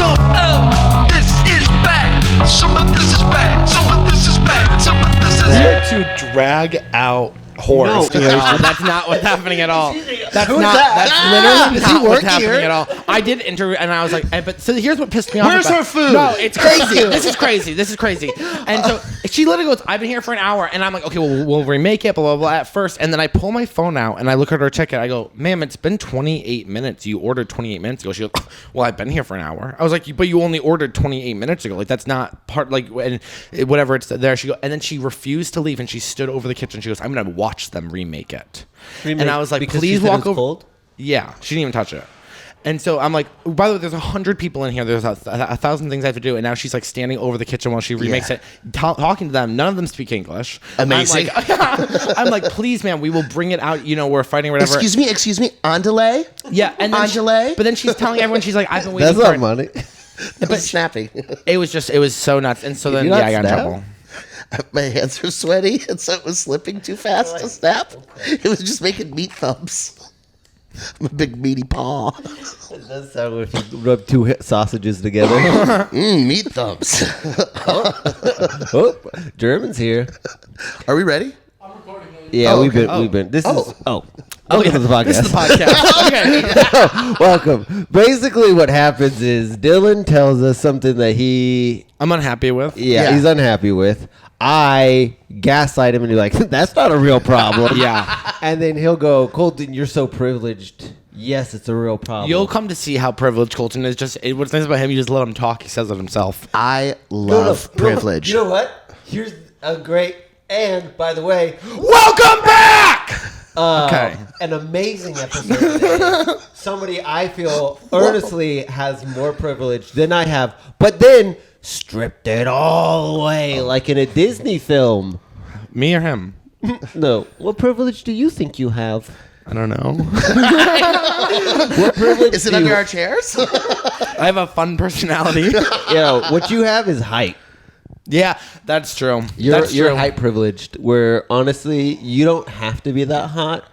Some of this is bad. Some of this is bad. Some of this is bad. Some of this is bad. To drag out horse. That's not what's happening at all. That's Who's not. that? That's literally Does he not what's work happening here? at all. I did interview, and I was like, but so here's what pissed me off. Where's her food? No, it's crazy. This is crazy. This is crazy. And so she literally goes, I've been here for an hour, and I'm like, okay, well, we'll remake it, blah, blah, blah, at first. And then I pull my phone out, and I look at her ticket. I go, ma'am, it's been 28 minutes. You ordered 28 minutes ago. She goes, well, I've been here for an hour. I was like, but you only ordered 28 minutes ago. Like, that's not part, like, and whatever it's there. She go, and then she refused to leave, and she stood over the kitchen. She goes, I'm going to watch them remake it. And I was like, please walk over. Cold? Yeah, she didn't even touch it. And so I'm like, by the way, there's 100 people in here. There's a thousand things I have to do. And now she's like standing over the kitchen while she remakes it, talking to them. None of them speak English. Amazing. I'm like, please, man, we will bring it out. You know, we're fighting or whatever. Excuse me, on delay? Yeah. And then but then she's telling everyone, she's like, I've been waiting That's for not money. But snappy. It was so nuts. And so then, you I not got in snap? trouble. My hands were sweaty, and so it was slipping too fast to snap. It was just making meat thumbs. I'm a big meaty paw. It does sound like if you rub two sausages together. Meat thumbs. Oh, German's here. Are we ready? Yeah, Oh, we've okay. been. This Oh. is. Welcome to the podcast. This is the podcast. Okay. Welcome. Basically, what happens is Dylan tells us something that I'm unhappy with. Yeah. he's unhappy with. I gaslight him and he's like, that's not a real problem. Yeah. And then he'll go, Colton, you're so privileged. Yes, it's a real problem. You'll come to see how privileged Colton is. What's nice about him, you just let him talk. He says it himself. I love privilege. You know what? Here's a great, and by the way, Welcome back! Okay. an amazing episode today. Somebody I feel earnestly has more privilege than I have, but then stripped it all away like in a Disney film. Me or him? No. What privilege do you think you have? I don't know. What privilege Is it do under you, our chairs? I have a fun personality. what you have is height. Yeah, that's true. You're true. height privileged, where honestly, you don't have to be that hot.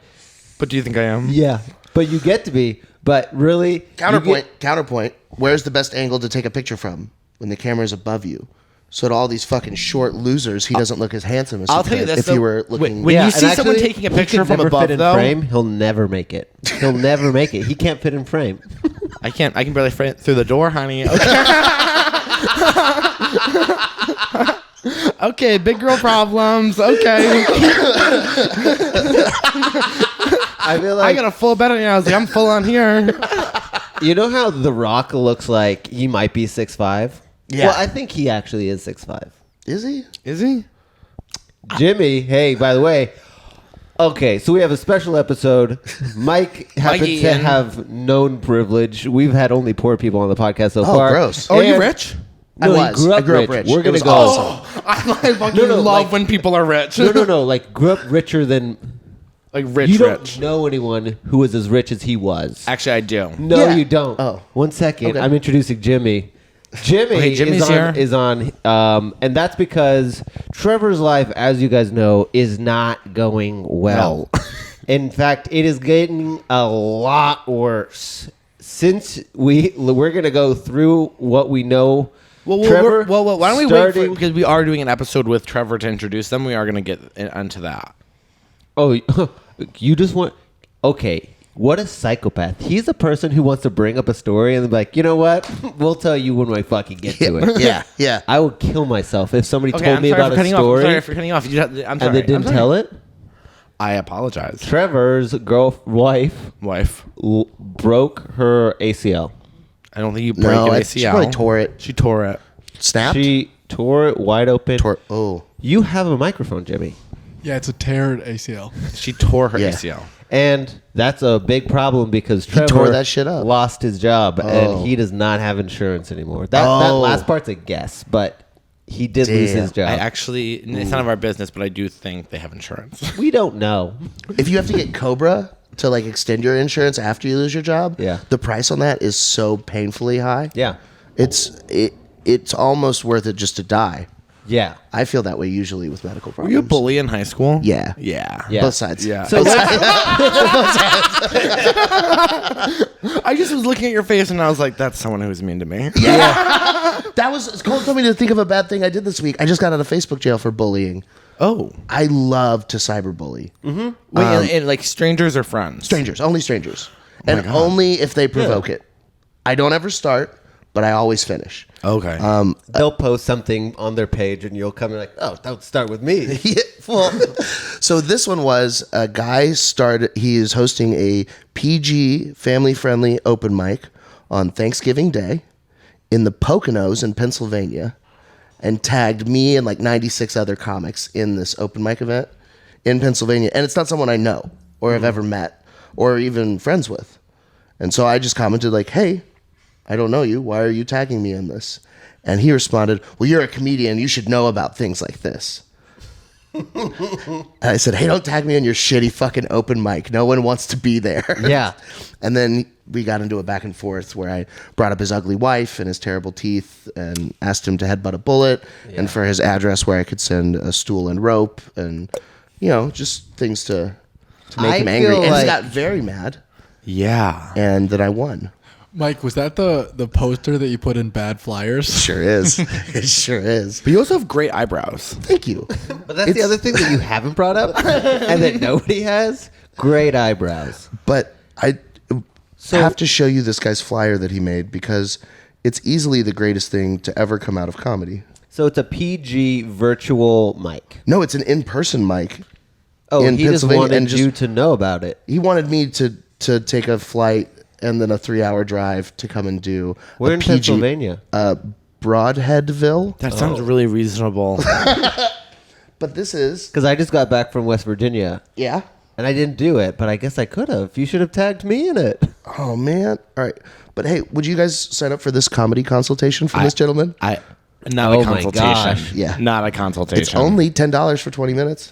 But do you think I am? Yeah. But you get to be. But really... Counterpoint. Where's the best angle to take a picture from? When the camera's above you. So to all these fucking short losers, he doesn't look as handsome as I'll he tell you could this, if you though. were looking... When you and see someone taking a he picture can from never above, fit in though- frame, he'll never make it. He'll never make it. He can't fit in frame. I can't. I can barely fit through the door, honey. Okay. Okay, big girl problems. Okay. I feel I like got a full bed on you. I was like, I'm full on here. you know how The Rock looks like he might be 6'5"? Yeah. Well, I think he actually is 6'5". Is he? Is he? Jimmy, hey, by the way, okay, so we have a special episode. Mike happens to Eaton. have known privilege. We've had only poor people on the podcast so far. gross. Oh, are you And- rich? No, I he grew up rich. We're It gonna was go. awesome. I fucking No, love like- when people are rich. No. Like grew up richer than Like rich, you rich. don't know anyone who was as rich as he was. Actually, I do. No, Yeah. you don't. Oh. 1 second. Okay. I'm introducing Jimmy. Jimmy Okay, Jimmy's is on, and that's because Trevor's life, as you guys know, is not going well. In fact, it is getting a lot worse. Since we're gonna go through what we know. Well, Trevor, why don't we wait for starting- because we are doing an episode with Trevor to introduce them. We are going to get onto that. Oh, you just want... Okay, what a psychopath. He's a person who wants to bring up a story and be like, you know what? We'll tell you when we fucking get to it. Yeah. I would kill myself if somebody Okay, told I'm me sorry about for a cutting off. I'm story sorry for cutting off. I'm sorry. and they didn't tell it. I apologize. Trevor's wife Wife. broke her ACL. I don't think you break No, an she ACL. probably tore it. She tore it. Snapped? She tore it wide open. Oh. You have a microphone, Jimmy. Yeah, it's a teared ACL. She tore her Yeah. ACL. And that's a big problem because Trevor tore that shit up. lost his job and he does not have insurance anymore. That last part's a guess, but he did lose his job. I actually, it's none of our business, but I do think they have insurance. We don't know. If you have to get Cobra to like extend your insurance after you lose your job, Yeah. the price on that is so painfully high. Yeah. It's almost worth it just to die. Yeah. I feel that way usually with medical Were problems. you a bully in high school? Yeah. Yeah. Yeah. Both sides. Yeah. So I just was looking at your face and I was like, that's someone who's mean to me. That was Cole told me to think of a bad thing I did this week. I just got out of Facebook jail for bullying. Oh. I love to cyberbully. Wait, and like strangers or friends? Strangers, only strangers. And God. only if they provoke it. I don't ever start, but I always finish. Okay. they'll post something on their page and you'll come and like, oh, don't start with me. Yeah, well, so this one was a guy he is hosting a PG family-friendly open mic on Thanksgiving Day in the Poconos in Pennsylvania and tagged me and like 96 other comics in this open mic event in Pennsylvania. And it's not someone I know or have ever met or even friends with. And so I just commented like, hey, I don't know you. Why are you tagging me in this? And he responded, well, you're a comedian. You should know about things like this. And I said, hey, don't tag me on your shitty fucking open mic. No one wants to be there. Yeah. And then we got into a back and forth where I brought up his ugly wife and his terrible teeth and asked him to headbutt a bullet and for his address where I could send a stool and rope and, just things to make him angry. And he got very mad. yeah. And then I won. Mike, was that the poster that you put in bad flyers? Sure is. It sure is. But you also have great eyebrows. Thank you. But that's the other thing that you haven't brought up and that nobody has. Great eyebrows. But I have to show you this guy's flyer that he made because it's easily the greatest thing to ever come out of comedy. So it's a PG virtual mic. No, it's an in-person mic. Oh, in he just Pennsylvania, wanted and you to know about it. He wanted me to take a flight and then a 3-hour drive to come and do We're a in PG, Pennsylvania. Broadheadville. That sounds really reasonable. But this is, Because I just got back from West Virginia. yeah. And I didn't do it, but I guess I could have. You should have tagged me in it. Oh, man. All right. But hey, would you guys sign up for this comedy consultation from this gentleman? Not Oh a my consultation. gosh. Yeah. Not a consultation. It's only $10 for 20 minutes.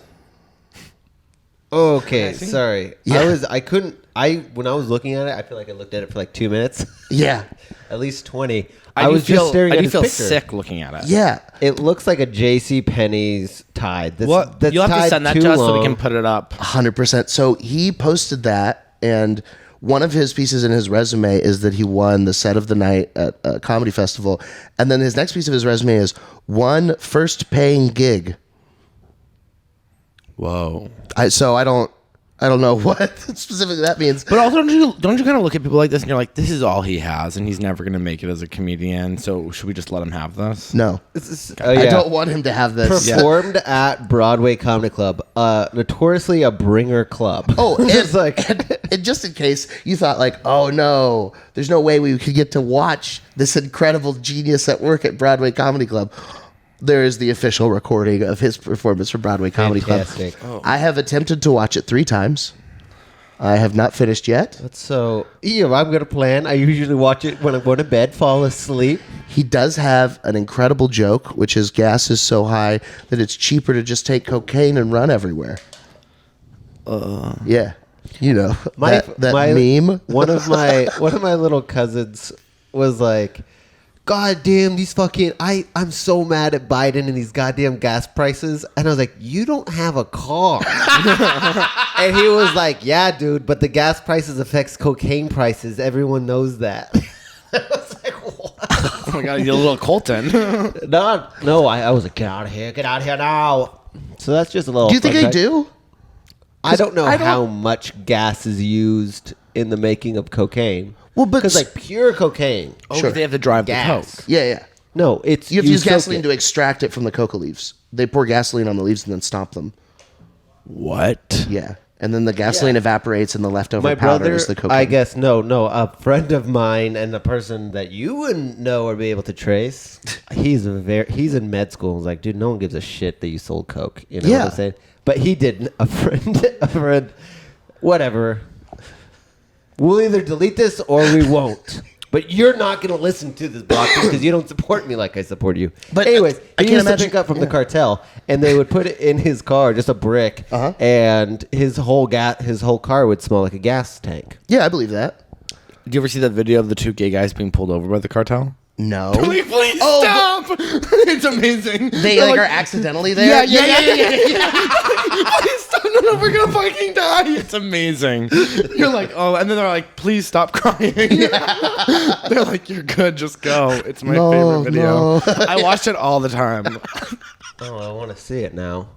Okay, sorry. Yeah. When I was looking at it, I feel like I looked at it for like 2 minutes. Yeah. At least 20. I I do was feel, just staring I at do his feel picture. sick looking at it. Yeah. It looks like a J.C. Penney's tie. That's, What? that's You'll have to tied send that too to us so we long. can put it up. 100%. So he posted that, and one of his pieces in his resume is that he won the set of the night at a comedy festival. And then his next piece of his resume is one first paying gig. Whoa. I don't know what specifically that means. But also, don't you kind of look at people like this and you're like, this is all he has, and he's never going to make it as a comedian. So should we just let him have this? No. Oh, yeah. I don't want him to have this. Performed at Broadway Comedy Club, notoriously a bringer club. Oh, It's like and just in case you thought like, oh no, there's no way we could get to watch this incredible genius at work at Broadway Comedy Club. There is the official recording of his performance for Broadway Comedy Fantastic. Club. I have attempted to watch it 3 times. I have not finished yet. That's so. I'm gonna plan. I usually watch it when I'm going to bed, fall asleep. He does have an incredible joke, which is gas is so high that it's cheaper to just take cocaine and run everywhere. Yeah. That meme. One of my little cousins was like, God damn, these fucking I'm so mad at Biden and these goddamn gas prices. And I was like, you don't have a car. And he was like, yeah, dude, but the gas prices affects cocaine prices. Everyone knows that. I was like, what? Oh my God, you're a little Colton. No, I was like, get out of here now. So that's just a little. Do you think fun they fact. do? I don't know I don't- how much gas is used in the making of cocaine. Well, but because like pure cocaine. Oh, Sure. they have to drive Gas. the coke. Yeah. No, it's You have to use soak gasoline it. to extract it from the coca leaves. They pour gasoline on the leaves and then stomp them. What? Yeah. And then the gasoline evaporates and the leftover My powder brother, is the cocaine. I guess no, a friend of mine and a person that you wouldn't know or be able to trace. He's in med school. I was like, dude, no one gives a shit that you sold coke. You know Yeah. what I'm saying? But he didn't. A friend, whatever. We'll either delete this or we won't. But you're not going to listen to this podcast because you don't support me like I support you. But, anyways, I he can't used to imagine- pick up from the yeah. cartel, and they would put it in his car, just a brick, and his whole car would smell like a gas tank. Yeah, I believe that. Did you ever see that video of the 2 gay guys being pulled over by the cartel? No. Like, please stop. It's amazing. They They're like are accidentally there. Yeah. Please stop. No, we're gonna fucking die. It's amazing. You're like, oh, and then they're like, please stop crying. They're like, you're good, just go. It's my favorite video. I watch it all the time. Oh, I want to see it now.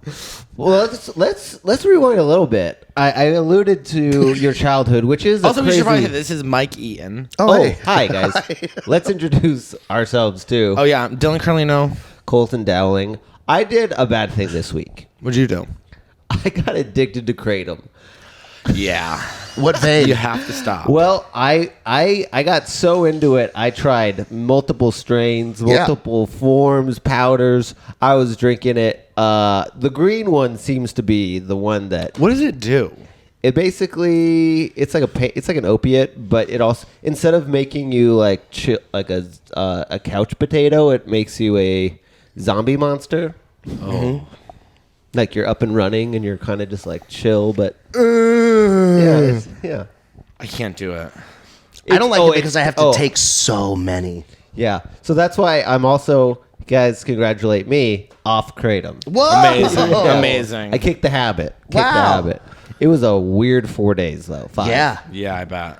Well, let's rewind a little bit. I alluded to your childhood, which is Also, we crazy... should probably say this is Mike Eaton. Oh, hey. Hi guys. Let's introduce ourselves too. Oh yeah, Dylan Carlino. Colton Dowling. I did a bad thing this week. What'd you do? I got addicted to kratom. Yeah. What vein? You have to stop. Well, I got so into it. I tried multiple strains, multiple forms, powders. I was drinking it. The green one seems to be the one that What does it do? it basically it's like an opiate, but it also instead of making you like like a couch potato, it makes you a zombie monster. Oh. Like you're up and running and you're kind of just like chill, but yeah. I can't do it. I don't like it because I have to take so many. Yeah, so that's why I'm also, guys, congratulate me, off kratom. Whoa! Amazing. Amazing. I kicked the habit. Wow. It was a weird 4 days though. 5. Yeah. Yeah, I bet.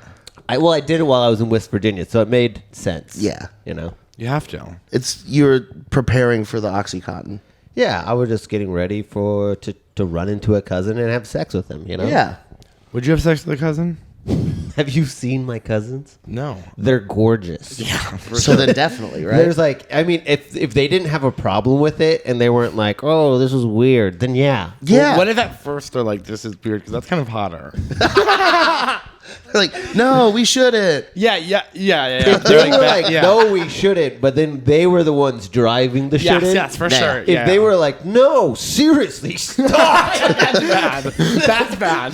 I did it while I was in West Virginia, so it made sense. Yeah. You know. You have to. You're preparing for the Oxycontin. Yeah, I was just getting ready to run into a cousin and have sex with him. You know. Yeah. Would you have sex with a cousin? Have you seen my cousins? No. They're gorgeous. Yeah. So then definitely, right? There's like, I mean, if they didn't have a problem with it and they weren't like, oh, this is weird, then yeah. Yeah. Well, what if at first they're like, this is weird? Because that's kind of hotter. Like, no, we shouldn't. Yeah. If they were like, no, we shouldn't, but then they were the ones driving the shit in. Yes, for sure. If they were like, no, seriously, stop, That's bad. That's bad.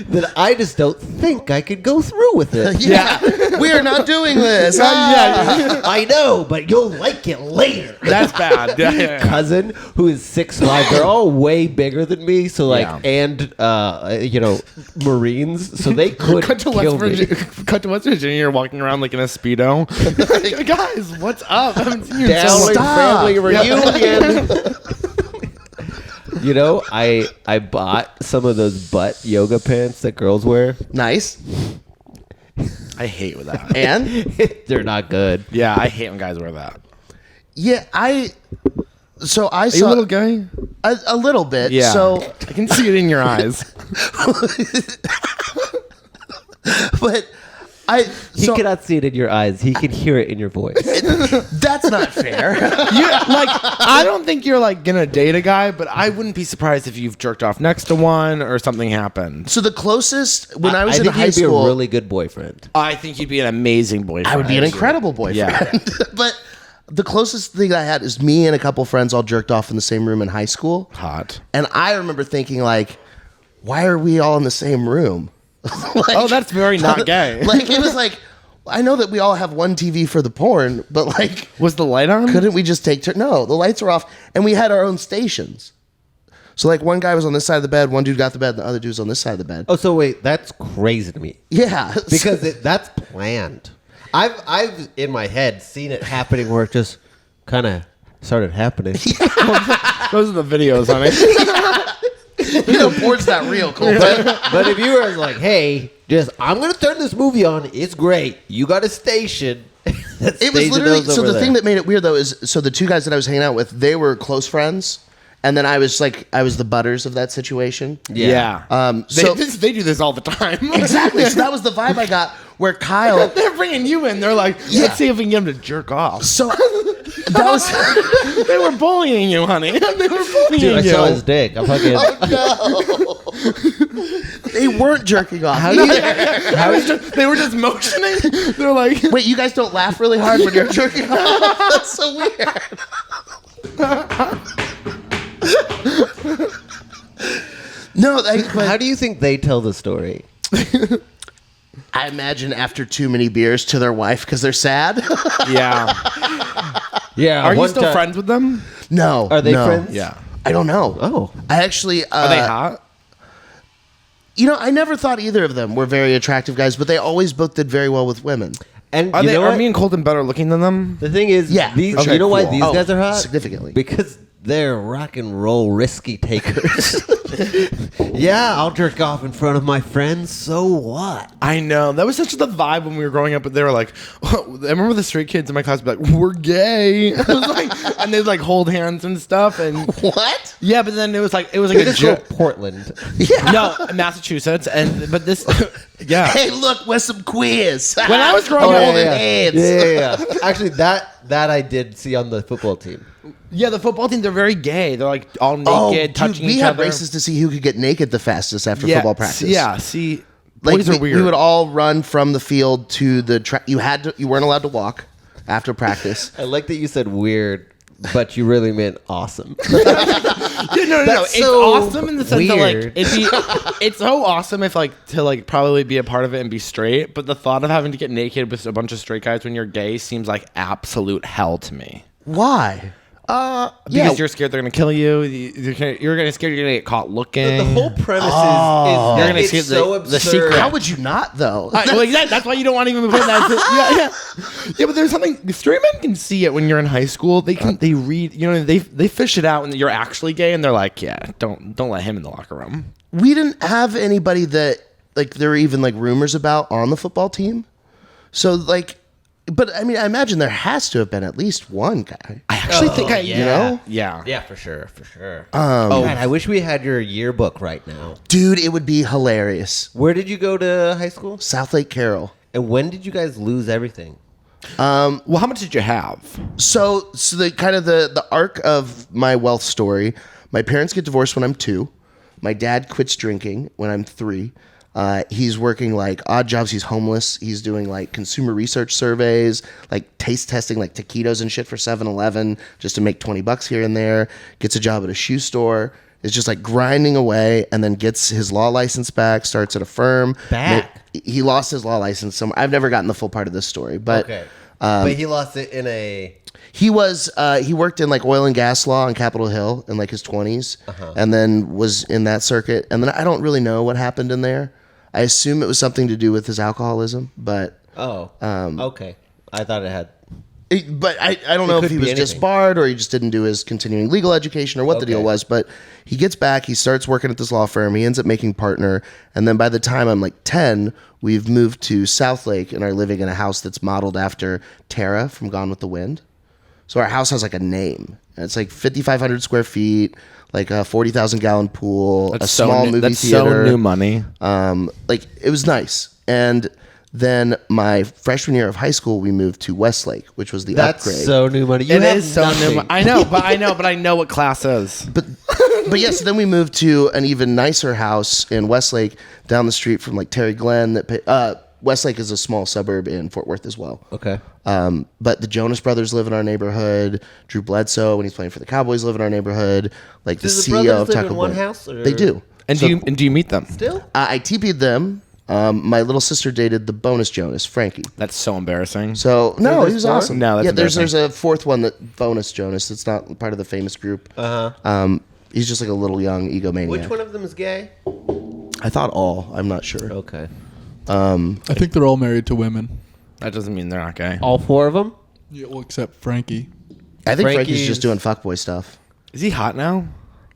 then I just don't think I could go through with it. Yeah. We are not doing this. Yeah. I know, but you'll like it later. That's bad. Yeah. Cousin who is 6'5", they're all way bigger than me, so like, Yeah. and Marines, so they could Cut to kill West Virginia. Cut to West Virginia. You're walking around like in a Speedo. Guys, what's up? I haven't seen you in so Dowling long. family reunion. You know, I bought some of those butt yoga pants that girls wear. Nice. I hate with that. And? They're not good. Yeah, I hate when guys wear that. Yeah, I saw Are you a little gay? a little bit. Yeah. So, I can see it in your eyes. but He cannot see it in your eyes. He can hear it in your voice. that's not fair. I don't think you're like gonna date a guy, but I wouldn't be surprised if you've jerked off next to one or something happened. So the closest when I was in think high he'd be school, a really good boyfriend. I think you'd be an amazing boyfriend. I would be an incredible boyfriend. Yeah. But the closest thing I had is me and a couple friends all jerked off in the same room in high school. Hot. And I remember thinking like, why are we all in the same room? Like, Oh, that's very not gay. like it was like, I know that we all have one TV for the porn, but like, Was the light on? couldn't we just take turns? No, the lights were off, and we had our own stations. So like, one guy was on this side of the bed, one dude got the bed, and the other dude was on this side of the bed. Oh, so wait, that's crazy to me. Yeah, Because that's planned. I've in my head seen it happening where it just kind of started happening. Those are the videos, honey. porn's not real, Cole. But if you were like, hey, I'm gonna turn this movie on. It's great. You got a station. It was literally so. The thing that made it weird though is so the two guys that I was hanging out with, they were close friends, and then I was the butters of that situation. Yeah. So They do this all the time. exactly. So that was the vibe I got. Where Kyle, They're bringing you in. They're like, let's see if we can get him to jerk off. so that was They were bullying you, honey. They were bullying Dude, I you. saw his dick. I'm fucking. they weren't jerking off. They were just motioning. They're like, Wait, you guys don't laugh really hard when you're jerking off? That's so weird. No, How do you think they tell the story? I imagine after too many beers to their wife because they're sad. yeah. Yeah. Are you still friends with them? No. Are they no. friends? Yeah. I don't know. Oh. I actually. Are they hot? You know, I never thought either of them were very attractive guys, but they always both did very well with women. And Are you know are what? me and Colton better looking than them? The thing is, Yeah, these, okay, you know why cool. these guys are hot? Significantly. Because they're rock and roll risky takers. Yeah, I'll jerk off in front of my friends. So what? I know. That was such the vibe when we were growing up. But they were like, I remember the straight kids in my class would be like, we're gay. I was like, and they'd like hold hands and stuff. And What? yeah, but then it was like a Just go joke. Portland. No, Massachusetts. But this, yeah. Hey, look, we're some queers. When I was growing up, holding hands. Yeah. Actually, that I did see on the football team. Yeah, the football team, they're very gay. They're like all naked, Oh, dude, touching we each had other. races to see who could get naked the fastest after Yeah, football practice. Yeah, see, Like boys are weird. we would all run from the field to the track. You weren't allowed to walk after practice. I like that you said weird, but you really meant awesome. Yeah, no. That's It's so awesome in the sense that weird. it's so awesome if like to like probably be a part of it and be straight. But the thought of having to get naked with a bunch of straight guys when you're gay seems like absolute hell to me. Why? Because you're scared they're gonna kill you. You're gonna scared you're gonna get caught looking. The whole premise is You're that gonna it's see so the absurd. secret. How would you not though? Well, exactly. That's why you don't want to even put that. Yeah. But there's something straight men can see it when you're in high school. They can. They read. You know. They fish it out when you're actually gay, and they're like, yeah, don't let him in the locker room. We didn't have anybody that like there were even like rumors about on the football team. So like, but I mean, I imagine there has to have been at least one guy. I actually think yeah. you know. Yeah, for sure. God, I wish we had your yearbook right now. Dude, it would be hilarious. Where did you go to high school? South Lake Carroll. And when did you guys lose everything? Well, how much did you have? So the kind of the arc of my wealth story. My parents get divorced when I'm 2. My dad quits drinking when I'm 3. He's working like odd jobs. He's homeless. He's doing like consumer research surveys, like taste testing like taquitos and shit for 7-Eleven just to make $20 here and there. Gets a job at a shoe store. Is just like grinding away, and then gets his law license back. Starts at a firm. Back? He lost his law license somewhere. I've never gotten the full part of this story, but Okay. But he lost it in a... he worked in like oil and gas law on Capitol Hill in like his 20s, and then was in that circuit. And then I don't really know what happened in there. I assume it was something to do with his alcoholism, but okay. I thought it had... but I don't know if could he be was anything. disbarred or he just didn't do his continuing legal education or what the deal Okay. was. But he gets back, he starts working at this law firm, he ends up making partner, and then by the time I'm like 10, we've moved to South Lake and are living in a house that's modeled after Tara from Gone with the Wind. So our house has like a name. And it's like 5,500 square feet, like a 40,000 gallon pool, a small movie That's theater. so new money. Like it was nice. And then my freshman year of high school, we moved to Westlake, which was the That's upgrade. so new money. You It have is so nothing. new money. I know what class is. But yes, then we moved to an even nicer house in Westlake, down the street from like Terry Glen. Westlake is a small suburb in Fort Worth as well. Okay. But the Jonas Brothers live in our neighborhood. Drew Bledsoe, when he's playing for the Cowboys, live in our neighborhood. Like Do the the CEO brothers of live Taco in one Bell. house, or- They do. And So, do you meet them? Still? I TP'd them. My little sister dated the bonus Jonas, Frankie. That's so embarrassing. So no, he was four? awesome. No, that's yeah. There's embarrassing. a fourth one that bonus Jonas. It's not part of the famous group. He's just like a little young egomaniac. Which one of them is gay? I thought all. I'm not sure. Okay. I think they're all married to women. That doesn't mean they're not gay. All 4 of them? Yeah, well, except Frankie. I think Frankie's Frankie's- just doing fuckboy stuff. Is he hot now?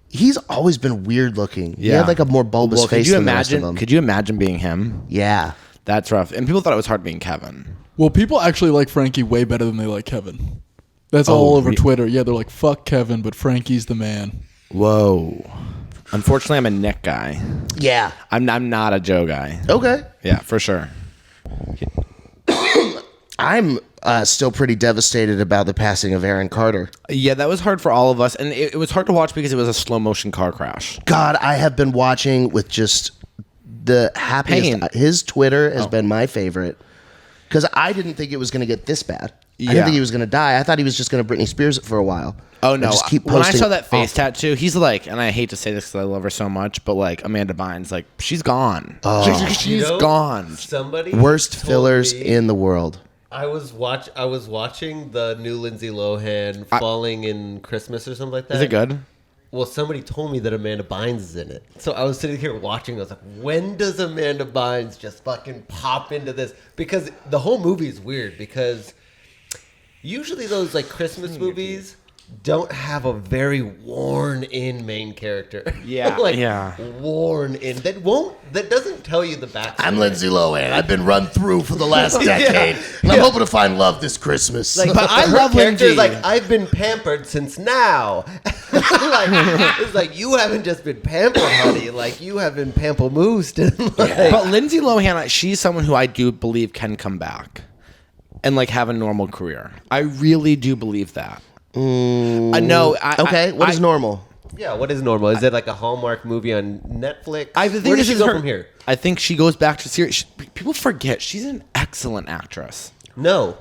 He's always been weird looking. He Yeah. had like a more bulbous Well, face than the rest of them. Could you imagine being him? Yeah. That's rough. And people thought it was hard being Kevin. Well, people actually like Frankie way better than they like Kevin. That's all over Twitter. Yeah, they're like, fuck Kevin, but Frankie's the man. Whoa. Unfortunately, I'm a Nick guy. Yeah. I'm not a Joe guy. Okay. Yeah, for sure. I'm still pretty devastated about the passing of Aaron Carter. Yeah, that was hard for all of us, and it was hard to watch because it was a slow motion car crash. God, I have been watching with just the happiest. Pain. His Twitter has been my favorite because I didn't think it was going to get this bad. I didn't Yeah. think he was going to die. I thought he was just going to Britney Spears it for a while. Oh And no! just keep When I posting saw that face awful. tattoo, he's like, and I hate to say this because I love her so much, but like Amanda Bynes, like she's gone. She's You know, gone. Somebody Worst told fillers me- in the world. I was watching the new Lindsay Lohan Falling in Christmas or something like that. Is it good? well, somebody told me that Amanda Bynes is in it. So I was sitting here watching. I was like, when does Amanda Bynes just fucking pop into this? Because the whole movie is weird. Because usually those like Christmas movies don't have a very worn-in main character. Yeah, like yeah. worn in. That doesn't tell you the backstory. I'm Lindsay Lohan. I've been run through for the last decade, and I'm hoping to find love this Christmas. Like, But I her love character is Lindsay. like, I've been pampered since now. Like, it's like, you haven't just been pampered, honey. Like, you have been pamplemoosed. And like, But Lindsay Lohan, she's someone who I do believe can come back and like have a normal career. I really do believe that. No. Okay, what is normal? yeah, what is normal? Is it like a Hallmark movie on Netflix? I think Where does this she is go her- from here? I think she goes back to series. People forget she's an excellent actress. No.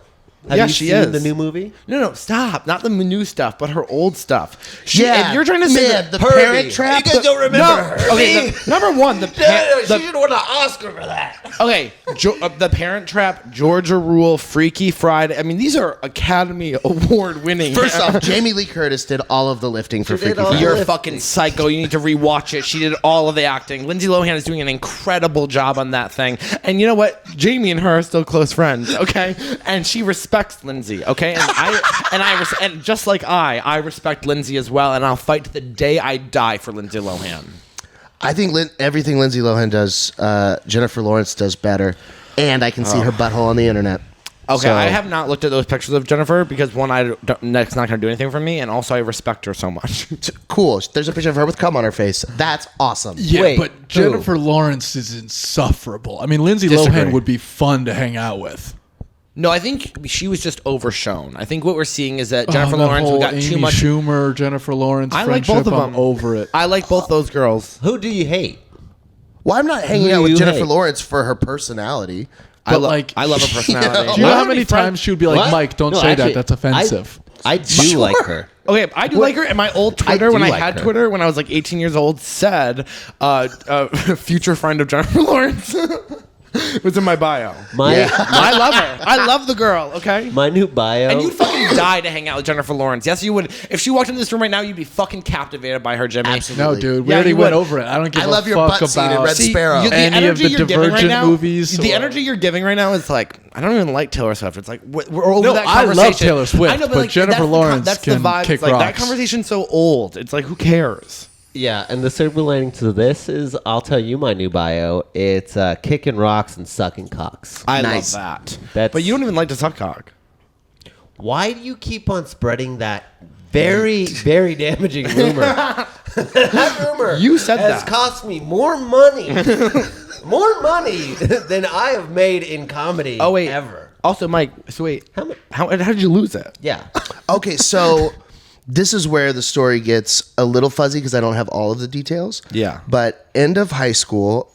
Have Yeah, you she seen is. the new movie? No, stop. Not the new stuff, but her old stuff. Yeah, if you're trying to say man, that, the Parent Trap. You guys don't remember her? Okay, number one, She should have won an Oscar for that. okay, the Parent Trap, Georgia Rule, Freaky Friday. I mean, these are Academy Award winning. First off, Jamie Lee Curtis did all of the lifting for She did Freaky all Friday. the You're lifting. fucking psycho. You need to rewatch it. She did all of the acting. Lindsay Lohan is doing an incredible job on that thing. And you know what? Jamie and her are still close friends, okay? And she respects Lindsay, okay? And just like I respect Lindsay as well. And I'll fight to the day I die for Lindsay Lohan. I think everything Lindsay Lohan does, Jennifer Lawrence does better, and I can see her butthole on the internet. Okay, So- I have not looked at those pictures of Jennifer because one, that's not going to do anything for me, and also I respect her so much. Cool. There's a picture of her with cum on her face. That's awesome. Yeah, Wait, but who? Jennifer Lawrence is insufferable. I mean, Lindsay Disagree. Lohan would be fun to hang out with. No, I think she was just overshown. I think what we're seeing is that Jennifer that Lawrence whole got Amy too much. Schumer, Jennifer Lawrence I like friendship, both of I'm them. over it. I like both those girls. Who do you hate? Well, I'm not hanging Who out do with you Jennifer hate? Lawrence for her personality. I love her Do personality. you know how I many times she would be like, What? Mike, don't No, say actually, that. That's offensive. I do like her. Okay, I do like her. And my old Twitter, do when I like had her. Twitter, when I was like 18 years old, said, future friend of Jennifer Lawrence. was in my bio. I love her. I love the girl, okay? My new bio. And you'd fucking die to hang out with Jennifer Lawrence. Yes, you would. If she walked into this room right now, you'd be fucking captivated by her, Jimmy. Absolutely. No, dude, we Yeah, already you went would. over it. I don't give I a love your fuck butt scene in about Red Sparrow. the any of energy the you're giving right Divergent now, movies. the or- energy you're giving right now is like, I don't even like Taylor Swift. It's like we're over No, that I conversation. love Taylor Swift, I know, but like, Jennifer that's the Lawrence that's can the vibe. kick It's like, that rocks. conversation's so old. It's like, who cares? Yeah, and the silver lining to this is, I'll tell you my new bio. It's kicking rocks and sucking cocks. I Nice. love that. That's- But you don't even like to suck cock. Why do you keep on spreading that very, very damaging rumor? That rumor You said has that. cost me more money, more money than I have made in comedy. Oh wait. ever. Also, Mike. So wait. How mu- How did you lose it? Yeah, Okay, so this is where the story gets a little fuzzy because I don't have all of the details. Yeah. But end of high school,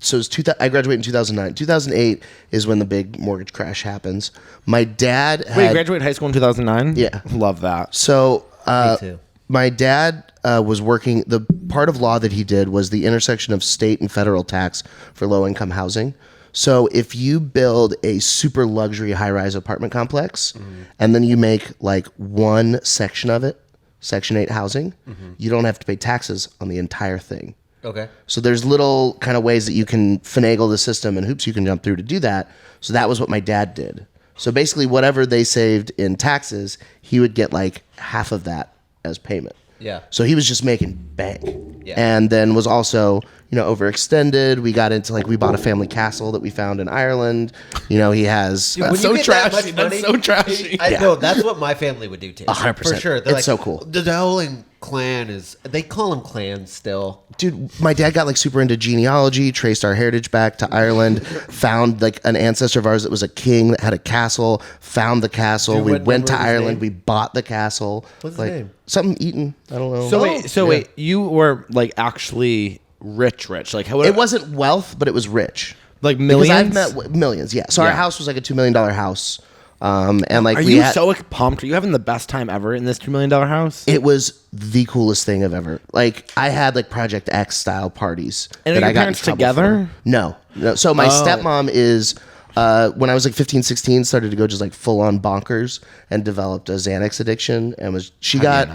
so it's I graduated in 2009. 2008 is when the big mortgage crash happens. My dad had... Wait, you graduated high school in 2009? Yeah. Love that. So me too. my dad was working... The part of law that he did was the intersection of state and federal tax for low-income housing. So if you build a super luxury high-rise apartment complex and then you make like one section of it, Section 8 housing, you don't have to pay taxes on the entire thing. Okay. So there's little kind of ways that you can finagle the system and hoops you can jump through to do that. So that was what my dad did. So basically whatever they saved in taxes, he would get like half of that as payment. Yeah. So he was just making bank. Yeah. And then was also, overextended. We got into we bought a family castle that we found in Ireland. He has Dude, when so you get that trashy. much That's money- so trashy. I know, that's what my family would do too. 100%. For sure. They're It's so cool. The Dowling clan is, they call them clans still. dude, my dad got super into genealogy, traced our heritage back to Ireland, found an ancestor of ours that was a king that had a castle, found the castle. Dude, We what went to number is his Ireland, name? we bought the castle. What's his name? Something Eaton. I don't know. So wait, you were actually rich. Like how It wasn't wealth, but it was rich. like Because millions. I've met millions, yeah. So our house was like a $2 million house. And Are we you had, so pumped? Are you having the best time ever in this $2 million house? it was the coolest thing I've ever. I had Project X style parties. And are that I your got in parents trouble together? for. No. So my stepmom is when I was 15, 16, started to go just full on bonkers and developed a Xanax addiction and she got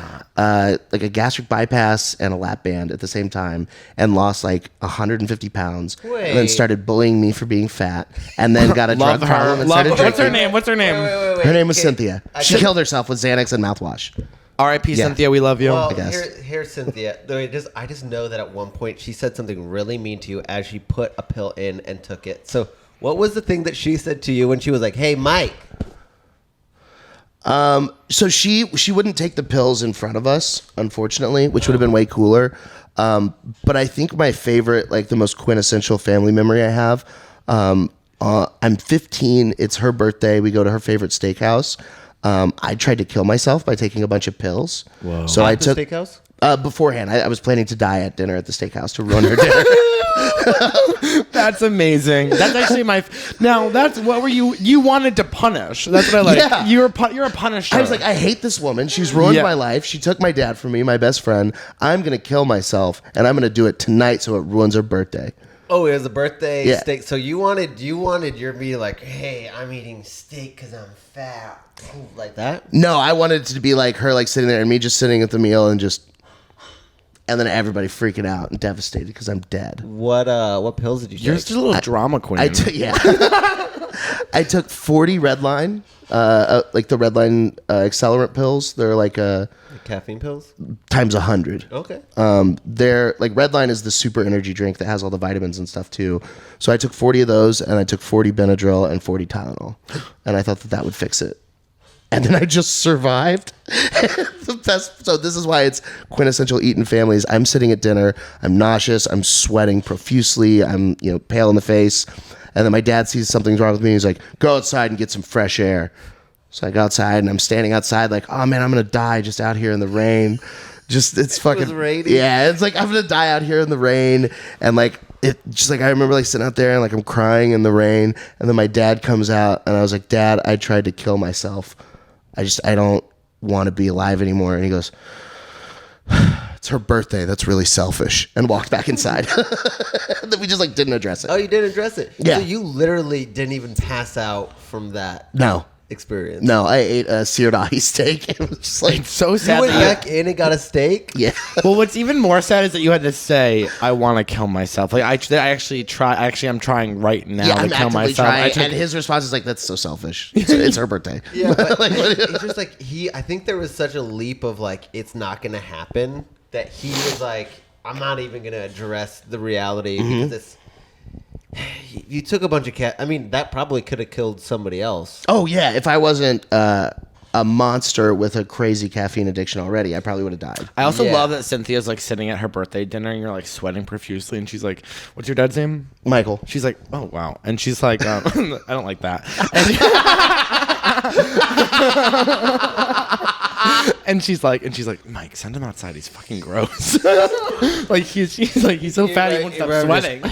like a gastric bypass and a lap band at the same time, and lost like 150 pounds, and then Wait. started bullying me for being fat, and then got a drug problem and started What's her drinking. name? What's her name? Her name was Cynthia. She killed herself with Xanax and mouthwash. R.I.P. Yeah. Cynthia, we love you. Well, guess. here's Cynthia. Though I just know that at one point she said something really mean to you as she put a pill in and took it. So what was the thing that she said to you when she was like, "Hey, Mike"? So she wouldn't take the pills in front of us, unfortunately, which would have been way cooler. But I think my favorite, like the most quintessential family memory I have, I'm 15. It's her birthday. We go to her favorite steakhouse. I tried to kill myself by taking a bunch of pills. Whoa. So I took steakhouse? Beforehand. I was planning to die at dinner at the steakhouse to ruin her dinner. That's amazing. That's actually now that's what were you wanted to punish. That's what I like. Yeah. You're a punisher. I was like, I hate this woman. She's ruined Yeah. my life. She took my dad from me, my best friend. I'm gonna kill myself, and I'm gonna do it tonight so it ruins her birthday. Oh, it was a birthday Yeah. steak. So you wanted your me like, "Hey, I'm eating steak because I'm fat," like that. No, I wanted it to be like her, like sitting there, and me just sitting at the meal and then everybody freaking out and devastated because I'm dead. What pills did you take? you're just a little drama queen. I took 40 Redline, like the Redline accelerant pills. They're like Caffeine pills? times 100. Okay. They're like Redline is the super energy drink that has all the vitamins and stuff too. So I took 40 of those, and I took 40 Benadryl and 40 Tylenol, and I thought that would fix it. And then I just survived. The best. So this is why it's quintessential Eaton families. I'm sitting at dinner. I'm nauseous. I'm sweating profusely. I'm pale in the face. And then my dad sees something's wrong with me. He's like, "Go outside and get some fresh air." So I go outside, and I'm standing outside like, "Oh man, I'm gonna die just out here in the rain." It's fucking raining? Yeah, it's like I'm gonna die out here in the rain, and like it just like I remember like sitting out there and like I'm crying in the rain, and then my dad comes out, and I was like, "Dad, I tried to kill myself. I don't want to be alive anymore." And he goes, "It's her birthday. That's really selfish," and walked back inside. And then we just like didn't address it. Oh, you didn't address it? Yeah. So you literally didn't even pass out from that No, experience? no, I ate a seared ahi steak. It was just like, It's so You sad. went that back in and got a steak? yeah. well, what's even more sad is that you had to say, "I want to kill myself." Like I actually try. Actually, I'm trying right now Yeah, to I'm kill actively myself. I trying, took- and his response is like, "That's so selfish. It's her birthday." Yeah, but Like, what- it's just like I think there was such a leap of like, it's not going to happen, that he was like, "I'm not even going to address the reality because it's." You took a bunch of cat. I mean, that probably could have killed somebody else. Oh yeah, if I wasn't a monster with a crazy caffeine addiction already, I probably would have died. I also Yeah. love that Cynthia's like sitting at her birthday dinner, and you're like sweating profusely, and she's like, "What's your dad's name?" Michael. She's like, "Oh wow," and she's like, "I don't like that." And she's like, "Mike, send him outside. He's fucking gross." Like she's so fat he won't stop sweating.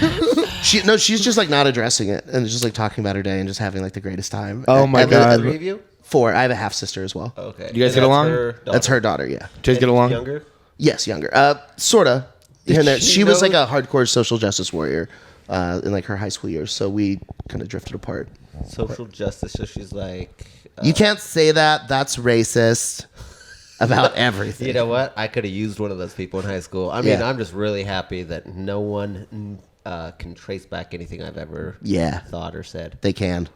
She's just like not addressing it and just like talking about her day and just having like the greatest time. Oh, my And then- God. Three of you? 4. I have a half sister as well. Okay. You guys And get that's along? her daughter. That's her daughter. Yeah. Do you guys get And along? Younger? Yes, younger. Sorta. Here and there. she She was know- like a hardcore social justice warrior in like her high school years, so we kind of drifted apart. Social justice. So she's like, You can't say that. That's racist. About everything. you know what? I could have used one of those people in high school. I mean, Yeah. I'm just really happy that no one can trace back anything I've ever Yeah. thought or said. They can.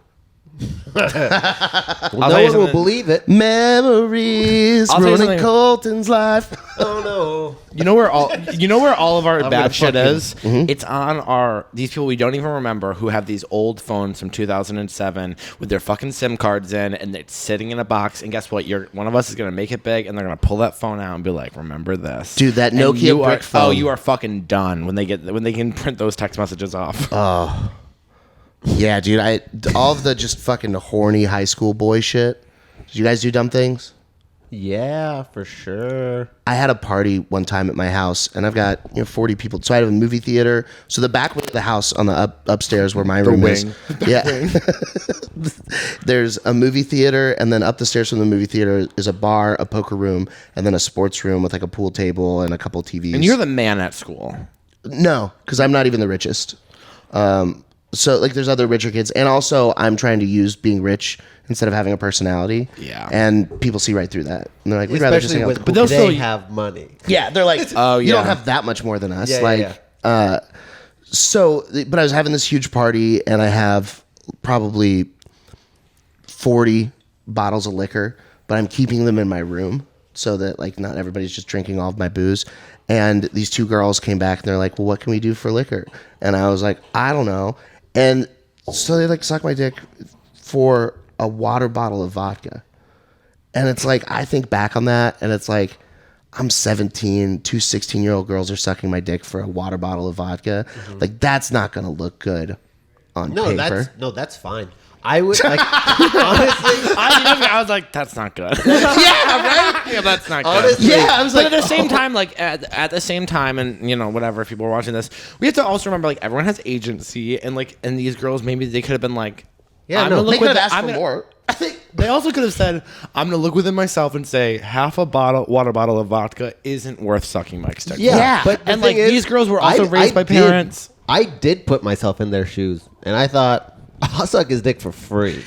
Well, tell no you one will something. believe it. Memories I'll tell you ruining something. Colton's life. Oh no. You know where all of our gonna bad shit fucking- is? It's on these people we don't even remember who have these old phones from 2007 with their fucking SIM cards in, and it's sitting in a box. And guess what? One of us is gonna make it big, and they're gonna pull that phone out and be like, "Remember this, Dude, that And Nokia you brick are, phone. Oh, you are fucking done when they can print those text messages off. Yeah, dude. All of the just fucking horny high school boy shit. Did you guys do dumb things? Yeah, for sure. I had a party one time at my house, and I've got 40 people. So I have a movie theater. So the back wing of the house on the upstairs where my room is. wing. Yeah. There's a movie theater, and then up the stairs from the movie theater is a bar, a poker room, and then a sports room with like a pool table and a couple TVs. And you're the man at school. No, because I'm not even the richest. So like there's other richer kids, and also I'm trying to use being rich instead of having a personality. Yeah. And people see right through that. And they're like, we'd rather just Especially hang out with with But but they'll they still- have money. Yeah, they're like, Oh, you yeah. don't have that much more than us. Yeah, like, yeah. So, but I was having this huge party, and I have probably 40 bottles of liquor, but I'm keeping them in my room so that like not everybody's just drinking all of my booze. And these two girls came back, and they're like, well, what can we do for liquor? And I was like, I don't know. And so they like suck my dick for a water bottle of vodka. And it's like, I think back on that, and it's like, I'm 17, two 16-year-old girls are sucking my dick for a water bottle of vodka. Like, that's not going to look good on paper. That's fine. I would like honestly. I was like, that's not good. Yeah, right? Yeah, that's not good. Honestly, Yeah, I was But like, at the same time, like at the same time, and you know, whatever, if people are watching this, we have to also remember like everyone has agency, and like, and these girls maybe they could have been like, Yeah, I'm no, gonna they look could have with asked I'm for gonna- more. I think they also could have said, I'm gonna look within myself and say half a water bottle of vodka isn't worth sucking Mike's dick. Yeah. but the And like thing is, these girls were also I raised by did- parents. I did put myself in their shoes, and I thought I'll suck his dick for free.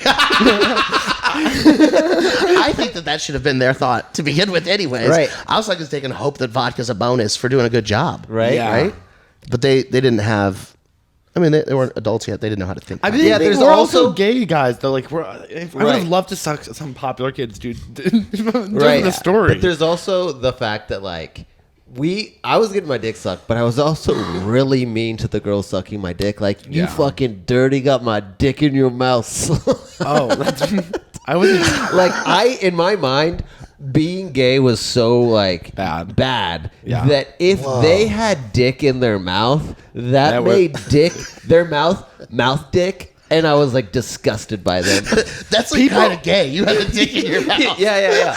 I think that should have been their thought to begin with anyways. Right. I was like, just taking hope that vodka's a bonus for doing a good job. Right? Yeah. Right? But they didn't have, I mean, they weren't adults yet. They didn't know how to think. I back mean, Yeah, there's there's also also- gay guys though. Like, I would have Right. loved to suck some popular kids, dude. Right. The story. But there's also the fact that like I was getting my dick sucked, but I was also really mean to the girl sucking my dick. Like, you Yeah. fucking dirty, got my dick in your mouth. Oh, that's, I wasn't. Like in my mind, being gay was so like Bad. Yeah. that if they had dick in their mouth, that would- made their mouth dick, and I was like disgusted by them. That's like kind of gay. You have a dick in your mouth. yeah.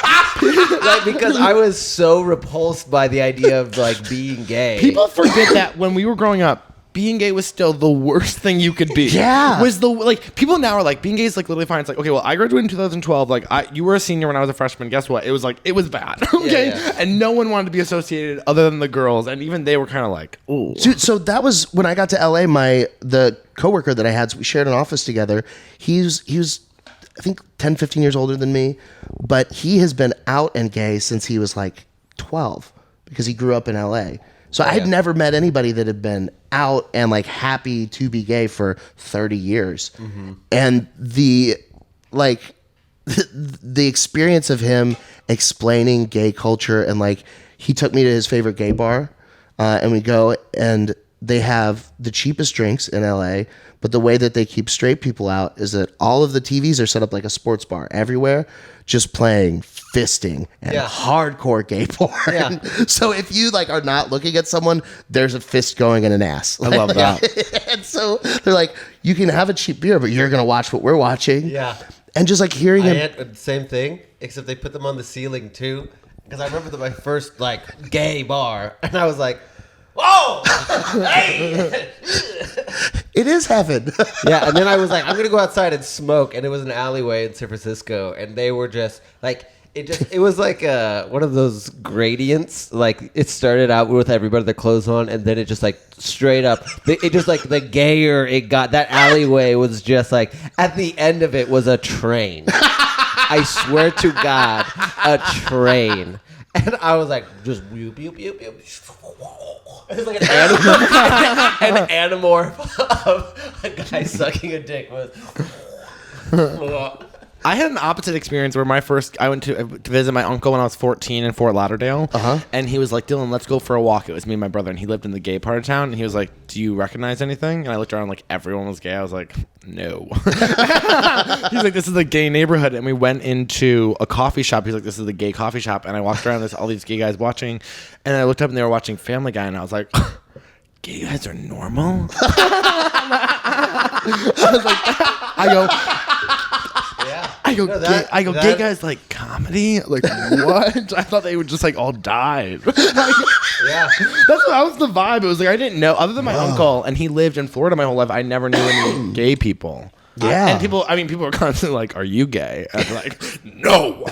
Like, because I was so repulsed by the idea of like being gay. People forget that when we were growing up, being gay was still the worst thing you could be. Yeah. Was the like people now are like being gay is like literally fine. It's like, okay, well, I graduated in 2012. Like you were a senior when I was a freshman. Guess what? It was like it was bad. Okay. Yeah. And no one wanted to be associated other than the girls. And even they were kind of like, ooh. Dude, so that was when I got to LA. The coworker that I had, so we shared an office together. He was I think 10, 15 years older than me, but he has been out and gay since he was like 12 because he grew up in LA. So I had never met anybody that had been out and like happy to be gay for 30 years. And the experience of him explaining gay culture, and like he took me to his favorite gay bar, and we go, and they have the cheapest drinks in LA, but the way that they keep straight people out is that all of the TVs are set up like a sports bar everywhere, just playing fisting and hardcore gay porn. Yeah. So if you like are not looking at someone, there's a fist going in an ass. I love that. And so they're like, you can have a cheap beer, but you're gonna watch what we're watching. Yeah. And just like hearing I him. had the same thing, except they put them on the ceiling too. Because I remember my first like gay bar, and I was like, "Whoa, hey!" It is heaven. Yeah, and then I was like, "I'm gonna go outside and smoke," and it was an alleyway in San Francisco, and they were just like. It was like one of those gradients. Like it started out with everybody their clothes on, and then it just like straight up. It just like the gayer it got. That alleyway was just like at the end of it was a train. I swear to God, a train. And I was like, just whoop, whoop, whoop, whoop. It was like an anamorph of a guy sucking a dick. I had an opposite experience where I went to visit my uncle when I was 14 in Fort Lauderdale. And he was like, Dylan, let's go for a walk. It was me and my brother, and he lived in the gay part of town. And he was like, do you recognize anything? And I looked around, like everyone was gay. I was like, no. He's like, this is a gay neighborhood. And we went into a coffee shop. He's like, this is the gay coffee shop. And I walked around, there's all these gay guys watching. And I looked up and they were watching Family Guy. And I was like, gay guys are normal? I go, gay guys like comedy? Like, what? I thought they would just like all died. Yeah. That was the vibe. It was like, I didn't know, other than my uncle, and he lived in Florida my whole life, I never knew any gay people. Yeah. And people are constantly like, "Are you gay?" And I'm like, "No."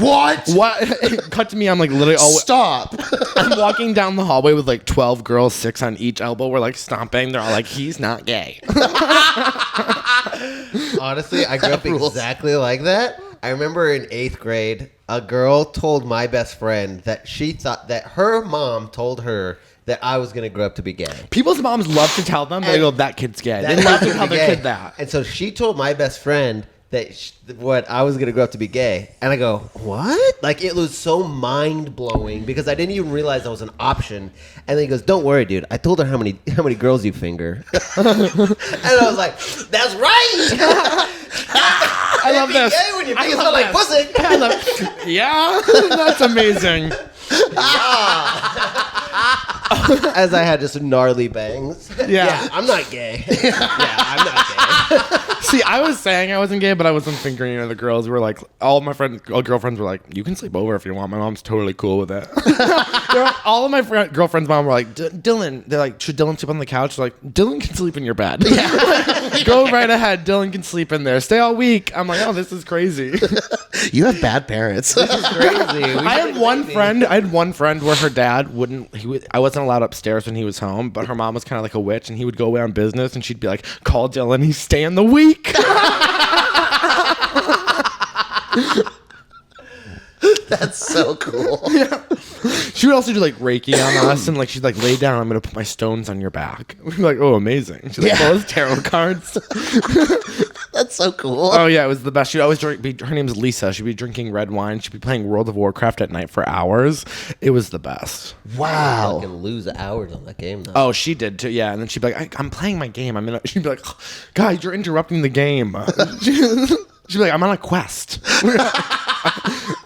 What? What? Cut to me. I'm like literally. Stop. I'm walking down the hallway with like 12 girls, 6 on each elbow. We're like stomping. They're all like, "He's not gay." Honestly, I grew up exactly like that. I remember in 8th grade, a girl told my best friend that she thought that her mom told her that I was going to grow up to be gay. People's moms love to tell them. They go, "That kid's gay." They love to tell their kid that. And so she told my best friend that what I was going to grow up to be gay. And I go, what? Like, it was so mind-blowing because I didn't even realize that was an option. And then he goes, don't worry, dude. I told her how many girls you finger. And I was like, that's right. I love this. Gay when your fingers smell like pussy. Yeah, that's amazing. As I had just gnarly bangs. Yeah. I'm not gay. I'm not gay. See, I was saying I wasn't gay, but I wasn't fingering any of the girls. Were like, all my girlfriends were like, "You can sleep over if you want." My mom's totally cool with it. All of my girlfriends' mom were like, "Dylan," they're like, "Should Dylan sleep on the couch?" They're like, "Dylan can sleep in your bed. Go right ahead. Dylan can sleep in there. Stay all week." I'm like, "Oh, this is crazy." You have bad parents. This is crazy. I had one friend where her dad wouldn't. I wasn't allowed upstairs when he was home, but her mom was kind of like a witch, and he would go away on business, and she'd be like, "Call Dylan. He's staying the week." That's so cool. Yeah. She would also do like Reiki on us, and like she'd like lay down. I'm gonna put my stones on your back. We'd be like, "Oh, amazing!" She's like, Yeah. "Those tarot cards." That's so cool. Oh yeah, it was the best. She'd always drink. Her name's Lisa. She'd be drinking red wine. She'd be playing World of Warcraft at night for hours. It was the best. Wow. Fucking lose hours on that game, though. Oh, she did too. Yeah, and then she'd be like, "I'm playing my game." She'd be like, "Guys, you're interrupting the game." She'd be like, "I'm on a quest."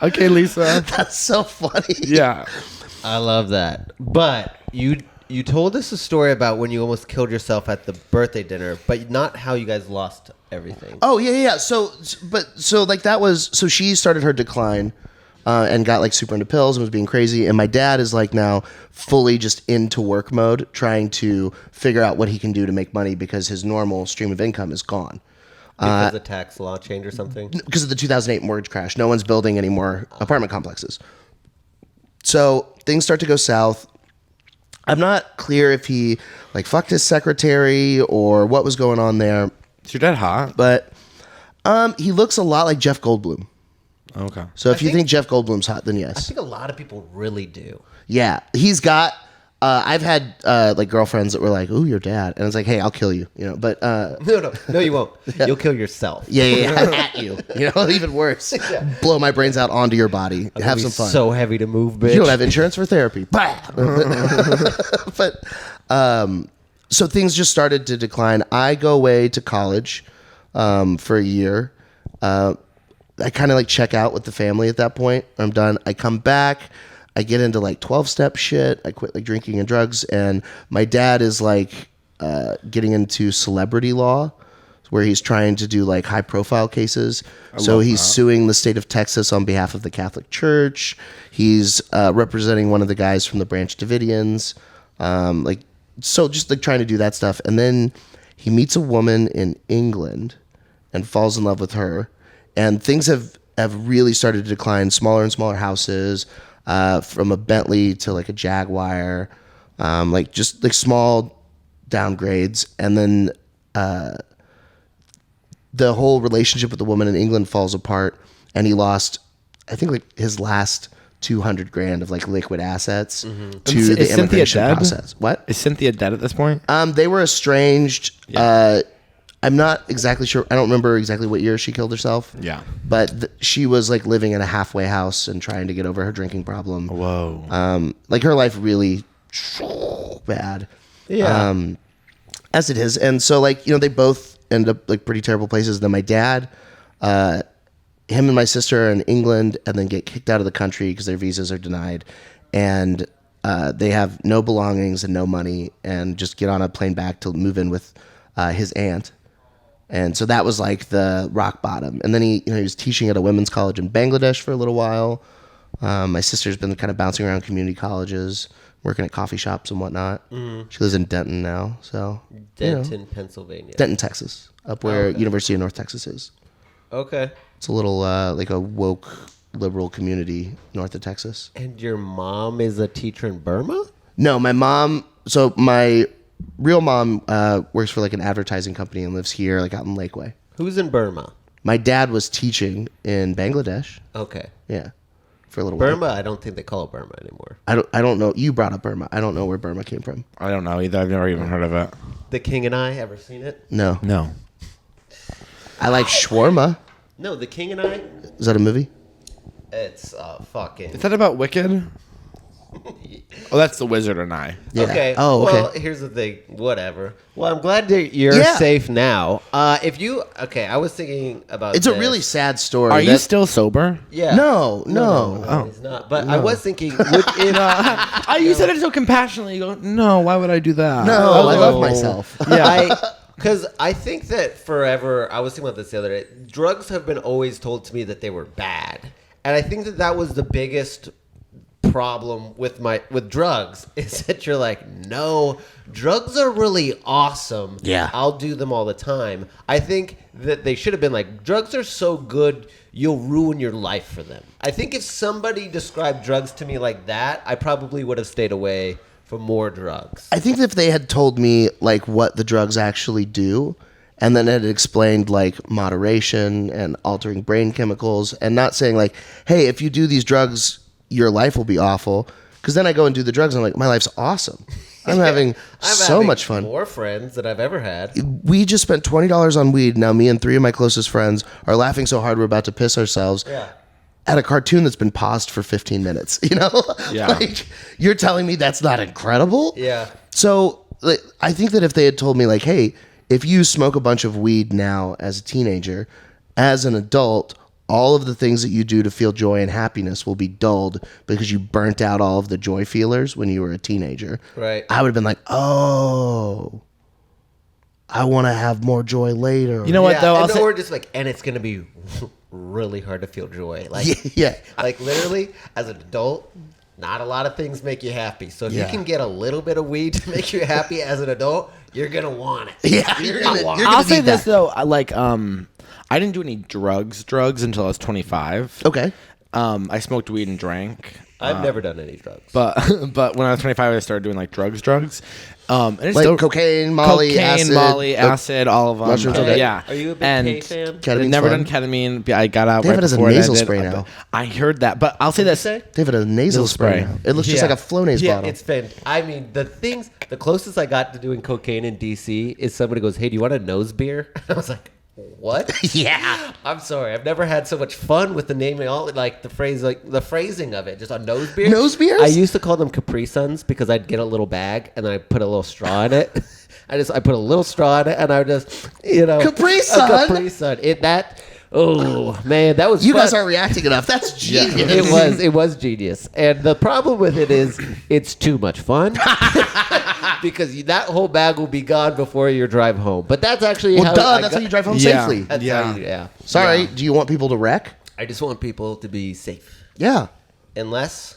Okay, Lisa. That's so funny. Yeah. I love that. But you told us a story about when you almost killed yourself at the birthday dinner, but not how you guys lost everything. Oh yeah. So she started her decline, and got like super into pills and was being crazy. And my dad is like now fully just into work mode, trying to figure out what he can do to make money because his normal stream of income is gone. Because the tax law change or something? Because of the 2008 mortgage crash. No one's building any more apartment complexes. So things start to go south. I'm not clear if he like fucked his secretary or what was going on there. Is your dad hot? But he looks a lot like Jeff Goldblum. Okay. So if you think Jeff Goldblum's hot, then I yes. think a lot of people really do. Yeah. He's got I've had like girlfriends that were like, "Ooh, your dad," and it's like, "Hey, I'll kill you," But No, you won't. You'll kill yourself. yeah, at you, even worse. Blow my brains out onto your body. Have some fun. So heavy to move, bitch. You don't have insurance for therapy. But so things just started to decline. I go away to college for a year. I kind of like check out with the family at that point. I'm done. I come back. I get into like 12-step shit. I quit like drinking and drugs. And my dad is like getting into celebrity law, where he's trying to do like high profile cases. So he's suing the state of Texas on behalf of the Catholic Church. He's representing one of the guys from the Branch Davidians. Just like trying to do that stuff. And then he meets a woman in England and falls in love with her. And things have really started to decline. Smaller and smaller houses, from a Bentley to like a Jaguar, like just like small downgrades. And then the whole relationship with the woman in England falls apart, and he lost, I think, like his last $200,000 of like liquid assets to the immigration process. What? Is Cynthia dead at this point? They were estranged. Yeah. I'm not exactly sure. I don't remember exactly what year she killed herself. Yeah. But she was like living in a halfway house and trying to get over her drinking problem. Whoa. Like her life really bad. Yeah. As it is. And so like, they both end up like pretty terrible places. Then my dad, him and my sister are in England and then get kicked out of the country because their visas are denied. And they have no belongings and no money and just get on a plane back to move in with his aunt. And so that was like the rock bottom. And then he was teaching at a women's college in Bangladesh for a little while. My sister's been kind of bouncing around community colleges, working at coffee shops and whatnot. She lives in Denton now, so Denton, Pennsylvania. Denton, Texas, up where University of North Texas is. Okay. It's a little like a woke liberal community north of Texas. And your mom is a teacher in Burma? No, my mom. So my real mom works for like an advertising company and lives here, like out in Lakeway. Who's in Burma? My dad was teaching in Bangladesh. Okay. Yeah, for a little while. Burma, I don't think they call it Burma anymore. I don't know. You brought up Burma. I don't know where Burma came from. I don't know either. I've never even heard of it. The King and I, ever seen it? No. No. I like shawarma. No, The King and I, Is that a movie? it's fucking... Is that about Wicked? Oh, that's The Wizard and I. Yeah. Okay. Oh, okay. Well, here's the thing. Whatever. Well, I'm glad that you're safe now. If you... Okay, I was thinking about It's a this. really sad story. Are you still sober? Yeah. No. It's not. But I was thinking... Would it, You said it so compassionately. You go, no, why would I do that? No, I love myself. Because I think that forever, I was thinking about this the other day, drugs have been always told to me that they were bad. And I think that was the biggest problem with drugs is that you're like, no, drugs are really awesome. Yeah. I'll do them all the time. I think that they should have been like, drugs are so good, you'll ruin your life for them. I think if somebody described drugs to me like that, I probably would have stayed away from more drugs. I think if they had told me like what the drugs actually do, and then it explained like moderation and altering brain chemicals, and not saying like, hey, if you do these drugs, your life will be awful. Because then I go and do the drugs, and I'm like, my life's awesome. I'm having much fun. More friends than I've ever had. We just spent $20 on weed. Now me and 3 of my closest friends are laughing so hard we're about to piss ourselves. Yeah. At a cartoon that's been paused for 15 minutes, you know? Yeah. Like, you're telling me that's not incredible? Yeah. So like, I think that if they had told me like, hey, if you smoke a bunch of weed now as a teenager, as an adult, all of the things that you do to feel joy and happiness will be dulled because you burnt out all of the joy feelers when you were a teenager. Right. I would have been like, oh, I want to have more joy later. You know what, though? I'll say, Or just like, and it's going to be really hard to feel joy. Like, Yeah. like literally, as an adult, not a lot of things make you happy. So if you Yeah. can get a little bit of weed to make you happy as an adult, you're going to want it. Yeah, You're you're gonna gonna- want you're it. I'll say need this that. though. I didn't do any drugs until I was 25. Okay. I smoked weed and drank. I've never done any drugs. But when I was 25, I started doing like drugs. And it's Like still, cocaine, Molly, acid, all of them. mushrooms, okay. Yeah. Are you a big and K fan? I've Ketamine's never fun. done ketamine. I got out David right has a before nasal I did. spray now. I heard that, but I'll say this. David, a nasal spray. spray. It looks just Yeah. like a Flonase Yeah, bottle. it's I mean, the closest I got to doing cocaine in DC is somebody goes, hey, do you want a nose beer? I was like, what? Yeah. I'm sorry. I've never had so much fun with the naming, all like the phrase, like the phrasing of it. Just a nose beer. Nose beers? I used to call them Capri Suns because I'd get a little bag and then I put a little straw in it. I put a little straw in it and I would just, Capri a Sun? Capri Sun. Oh man, that was You fun. guys aren't reacting enough. That's genius. It was genius, and the problem with it is it's too much fun because that whole bag will be gone before your drive home. But that's actually Well, how that's how you drive home Yeah. safely. That's Yeah. how you, Sorry, do you want people to wreck? I just want people to be safe, Yeah. unless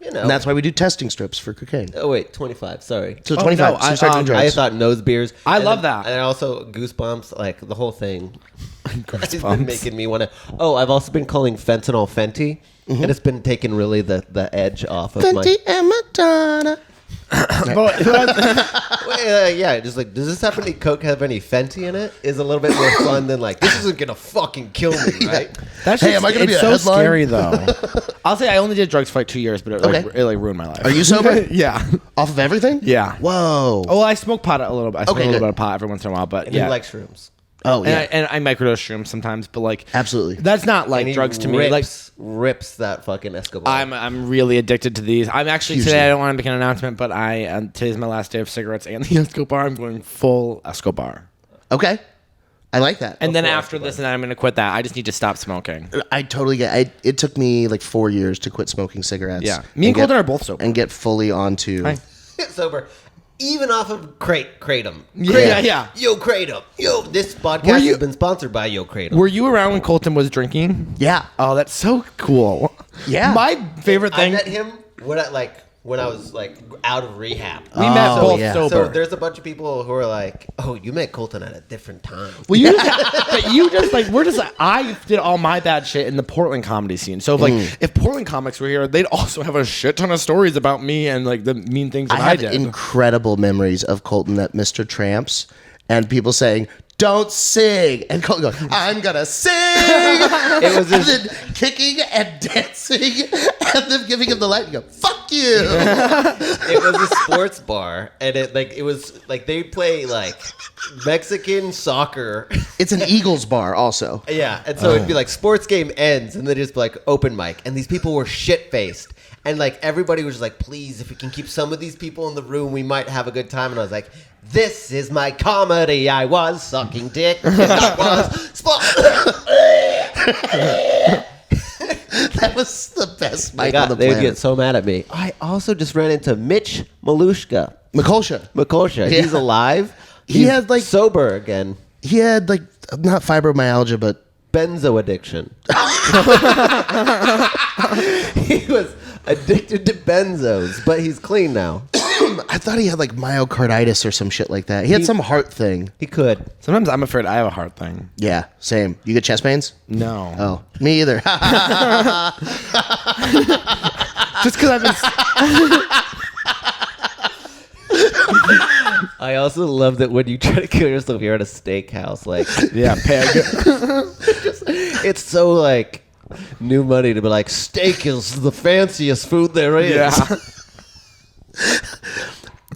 And that's why we do testing strips for cocaine. Oh wait, 25. Sorry. So 25. no, so you start doing drugs. I thought nose beers. I And love then- that. And also Goosebumps, like the whole thing. It's been Goosebumps. making me want to. Oh, I've also been calling fentanyl Fenty, and it's been taking really the edge off of my. Fenty and Madonna. Yeah, just like, does this have any coke have any Fenty in it? Is a little bit more fun than like, this isn't gonna fucking kill me, right? That's Hey, am I gonna be it's a so headline? scary though. I'll say I only did drugs for like 2 years, but it like ruined my life. Are you sober? Yeah. Off of everything? Yeah. Whoa. Oh, well, I smoke pot a little bit. I smoke Okay, a little good. bit of pot every once in a while, but And yeah. he likes shrooms. Oh, yeah. and I microdose shrooms sometimes, but like Absolutely. that's not like And he drugs to me. Like rips that fucking Escobar. I'm really addicted to these. I'm actually Hugely. today. I don't want to make an announcement, but today's my last day of cigarettes and the Escobar. I'm going full Escobar. Okay. I like that. And then after this, and then I'm going to quit that. I just need to stop smoking. I totally get it. It took me like 4 years to quit smoking cigarettes. Yeah. Me and get- Colton are both sober. And get fully onto. Hi. sober. Even off of Kratom. Yeah. Yo, Kratom. Yo, this Were podcast you- has been sponsored by Yo Kratom. Were you around when Colton was drinking? Yeah. Oh, that's so cool. Yeah. My favorite I thing. met him when I was like out of rehab. We met both yeah. sober. So there's a bunch of people who are like, "Oh, you met Colton at a different time." Well, I did all my bad shit in the Portland comedy scene. So, if Portland comics were here, they'd also have a shit ton of stories about me and like the mean things that I have did. incredible memories of Colton at Mr. Tramps and people saying, "Don't sing," and Colton going, "I'm gonna sing." It was then kicking and dancing, and them giving him the light. And go, "Fuck you." It was a sports bar, and it was like they play like Mexican soccer. It's an Eagles bar, also. Yeah, and so it'd be like sports game ends, and then just be like open mic, and these people were shit faced. And like everybody was just like, please, if we can keep some of these people in the room, we might have a good time. And I was like, this is my comedy. I was sucking dick. And I was That was the best mic on the They would planet. get so mad at me. I also just ran into Mitch Malushka. Mikolsha. He's alive. He He's had, like- sober again. He had like not fibromyalgia, but Benzo addiction. He was addicted to benzos, but he's clean now. I thought he had like myocarditis or some shit like that. He had some heart thing. He could. Sometimes I'm afraid I have a heart thing. Yeah, same. You get chest pains? No. Oh, me either. Just because I've been. I also love that when you try to kill yourself, you're at a steakhouse. Like, Yeah, peg. it's so like new money to be like, steak is the fanciest food there is. Yeah.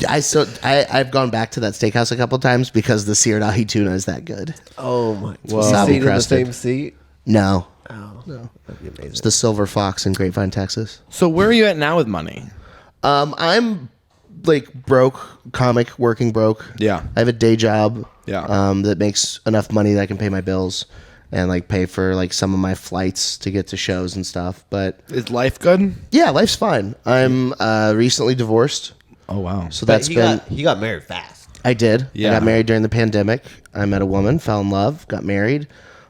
I've gone back to that steakhouse a couple times because the seared ahi tuna is that good. Oh my. Well, You seat in the crusted. same seat? No, Oh, that'd be amazing. it's the Silver Fox in Grapevine, Texas. So where are you at now with money? I'm like broke comic, working broke. Yeah. I have a day job. Yeah. That makes enough money that I can pay my bills and like pay for like some of my flights to get to shows and stuff. But Is life good? yeah, life's fine. I'm recently divorced, Oh wow. so But that's been. he got married fast. I did. Yeah. I got married during the pandemic. I met a woman, fell in love, got married.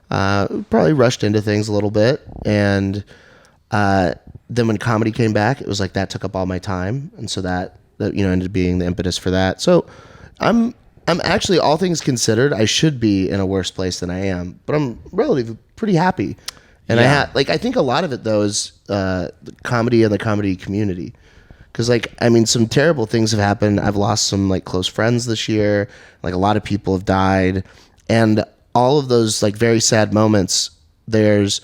Probably rushed into things a little bit, and then when comedy came back, it was like that took up all my time, and so that ended up being the impetus for that. So I'm actually, all things considered, I should be in a worse place than I am, but I'm relatively pretty happy. And Yeah. I think a lot of it though is the comedy and the comedy community. Because, some terrible things have happened. I've lost some, close friends this year. Like, a lot of people have died. And all of those, very sad moments, there's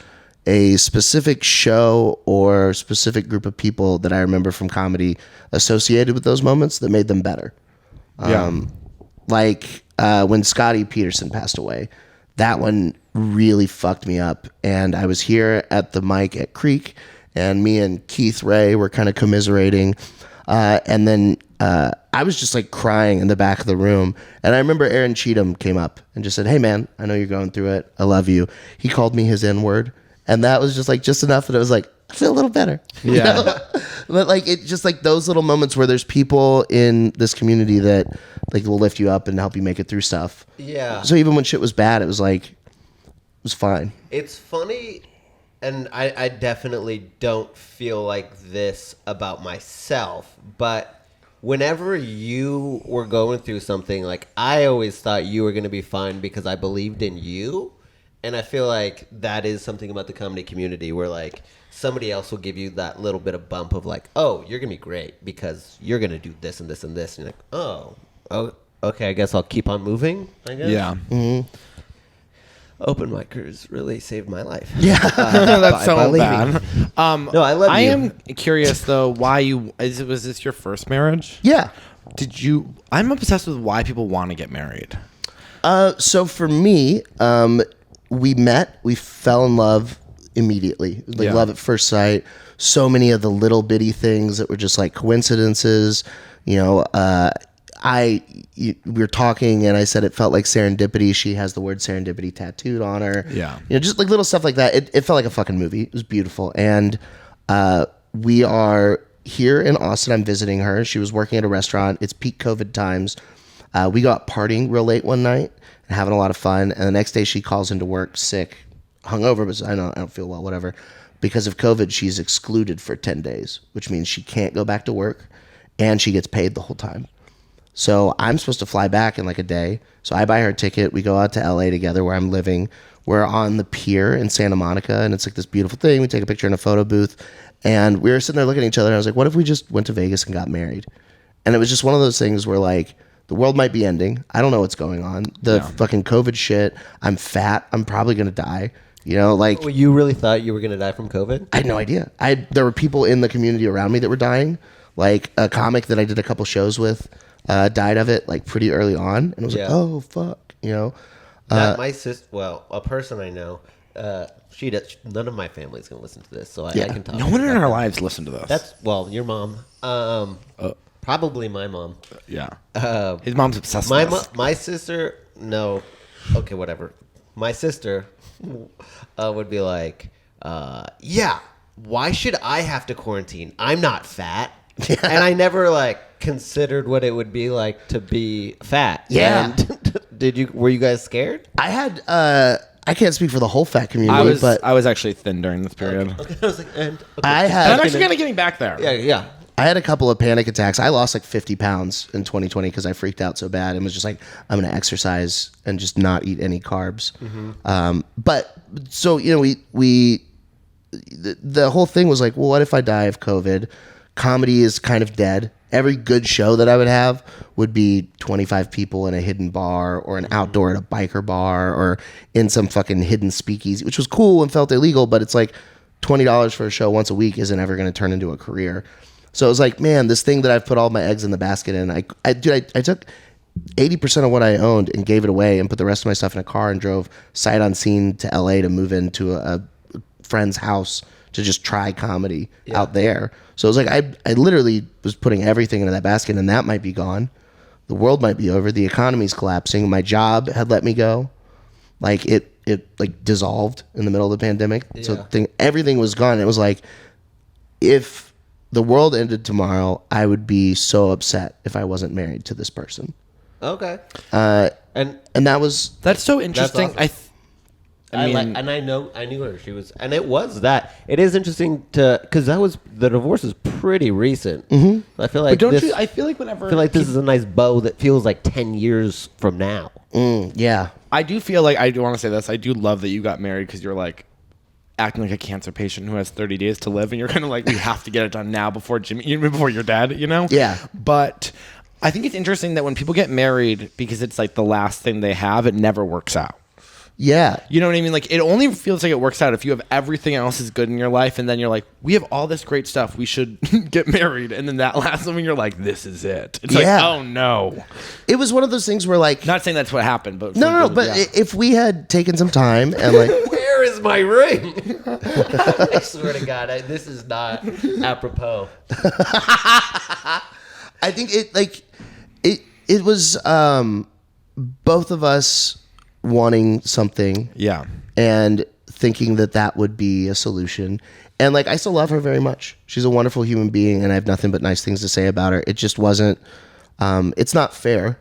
a specific show or specific group of people that I remember from comedy associated with those moments that made them better. When Scotty Peterson passed away, that one really fucked me up. And I was here at the mic at Creek, and me and Keith Ray were kind of commiserating. And then I was just crying in the back of the room. And I remember Aaron Cheatham came up and just said, "Hey man, I know you're going through it. I love you." He called me his N-word. And that was just enough that it was I feel a little better. Yeah. But it just those little moments where there's people in this community that will lift you up and help you make it through stuff. Yeah. So even when shit was bad, it was it was fine. It's funny, and I definitely don't feel like this about myself, but whenever you were going through something, I always thought you were going to be fine because I believed in you. And I feel like that is something about the comedy community where somebody else will give you that little bit of bump of oh, you're going to be great because you're going to do this and this and this. And you're oh, okay, I guess I'll keep on moving, I guess. Yeah. Mm-hmm. Open micers really saved my life. Yeah. That's so by bad. No, I love you. I am curious though, why was this your first marriage? Yeah. I'm obsessed with why people want to get married. So for me, we met, we fell in love immediately. Yeah. Love at first sight. So many of the little bitty things that were just coincidences. We were talking and I said it felt like serendipity. She has the word serendipity tattooed on her. Yeah. Just little stuff like that. It felt like a fucking movie. It was beautiful. And we are here in Austin. I'm visiting her. She was working at a restaurant. It's peak COVID times. We got partying real late one night and having a lot of fun. And the next day she calls into work sick, hungover, but I don't feel well, whatever. because of COVID, she's excluded for 10 days, which means she can't go back to work and she gets paid the whole time. So I'm supposed to fly back in like a day. So I buy her a ticket. We go out to LA together where I'm living. We're on the pier in Santa Monica, and it's like this beautiful thing. We take a picture in a photo booth, and we were sitting there looking at each other. And I was like, what if we just went to Vegas and got married? And it was just one of those things where like the world might be ending. I don't know what's going on. The fucking COVID shit. I'm fat. I'm probably going to die. You know, like. Well, you really thought you were going to die from COVID? I had no idea. There were people in the community around me that were dying. Like a comic that I did a couple shows with died of it like pretty early on, and it was like, oh fuck, you know. My sister, well, a person I know, she does. None of my family's gonna listen to this, so I can talk. No one in our lives listen to this. That's your mom. Probably my mom. Yeah. His mom's obsessed My with this. my sister, no, okay, whatever. My sister would be like, yeah, why should I have to quarantine? I'm not fat. And I never like considered what it would be like to be fat. Yeah. And were you guys scared? I had I can't speak for the whole fat community, but I was actually thin during this period. Okay. I was like, I And had I'm actually kind of getting back there. yeah. I had a couple of panic attacks. I lost like 50 pounds in 2020 because I freaked out so bad and was just like, I'm going to exercise and just not eat any carbs. But so, you know, the whole thing was like, well, what if I die of COVID? Comedy is kind of dead. Every good show that I would have would be 25 people in a hidden bar or an outdoor at a biker bar or in some fucking hidden speakeasy, which was cool and felt illegal, but it's like $20 for a show once a week isn't ever going to turn into a career. So it was like, man, this thing that I've put all my eggs in the basket in, I took 80% of what I owned and gave it away and put the rest of my stuff in a car and drove sight unseen to LA to move into a friend's house to just try comedy out there. So it was like, I literally was putting everything into that basket, and that might be gone. The world might be over. The economy's collapsing. My job had let me go. Like it like dissolved in the middle of the pandemic. So everything was gone. It was like, if the world ended tomorrow, I would be so upset if I wasn't married to this person. Okay. And that's so interesting. That's awesome. I knew her. She was, and it was that. It is interesting because the divorce is pretty recent. Mm-hmm. I feel like, I feel like whenever I feel like this is a nice bow that feels like 10 years from now. Yeah, I do feel like I do want to say this. I do love that you got married because you're like acting like a cancer patient who has 30 days to live, and you're kind of like, we have to get it done now before before your dad, you know? Yeah. But I think it's interesting that when people get married, because it's like the last thing they have, it never works out. Yeah. You know what I mean? Like, it only feels like it works out if you have everything else is good in your life, and then you're like, we have all this great stuff, we should get married, and then that last one, you're like, this is it. It's like, oh no. It was one of those things where like, not saying that's what happened, but no, but if we had taken some time and like, where is my ring? I swear to God, this is not apropos. I think it was both of us wanting something, and thinking that would be a solution. And like, I still love her very much. She's a wonderful human being, and I have nothing but nice things to say about her. It just wasn't. It's not fair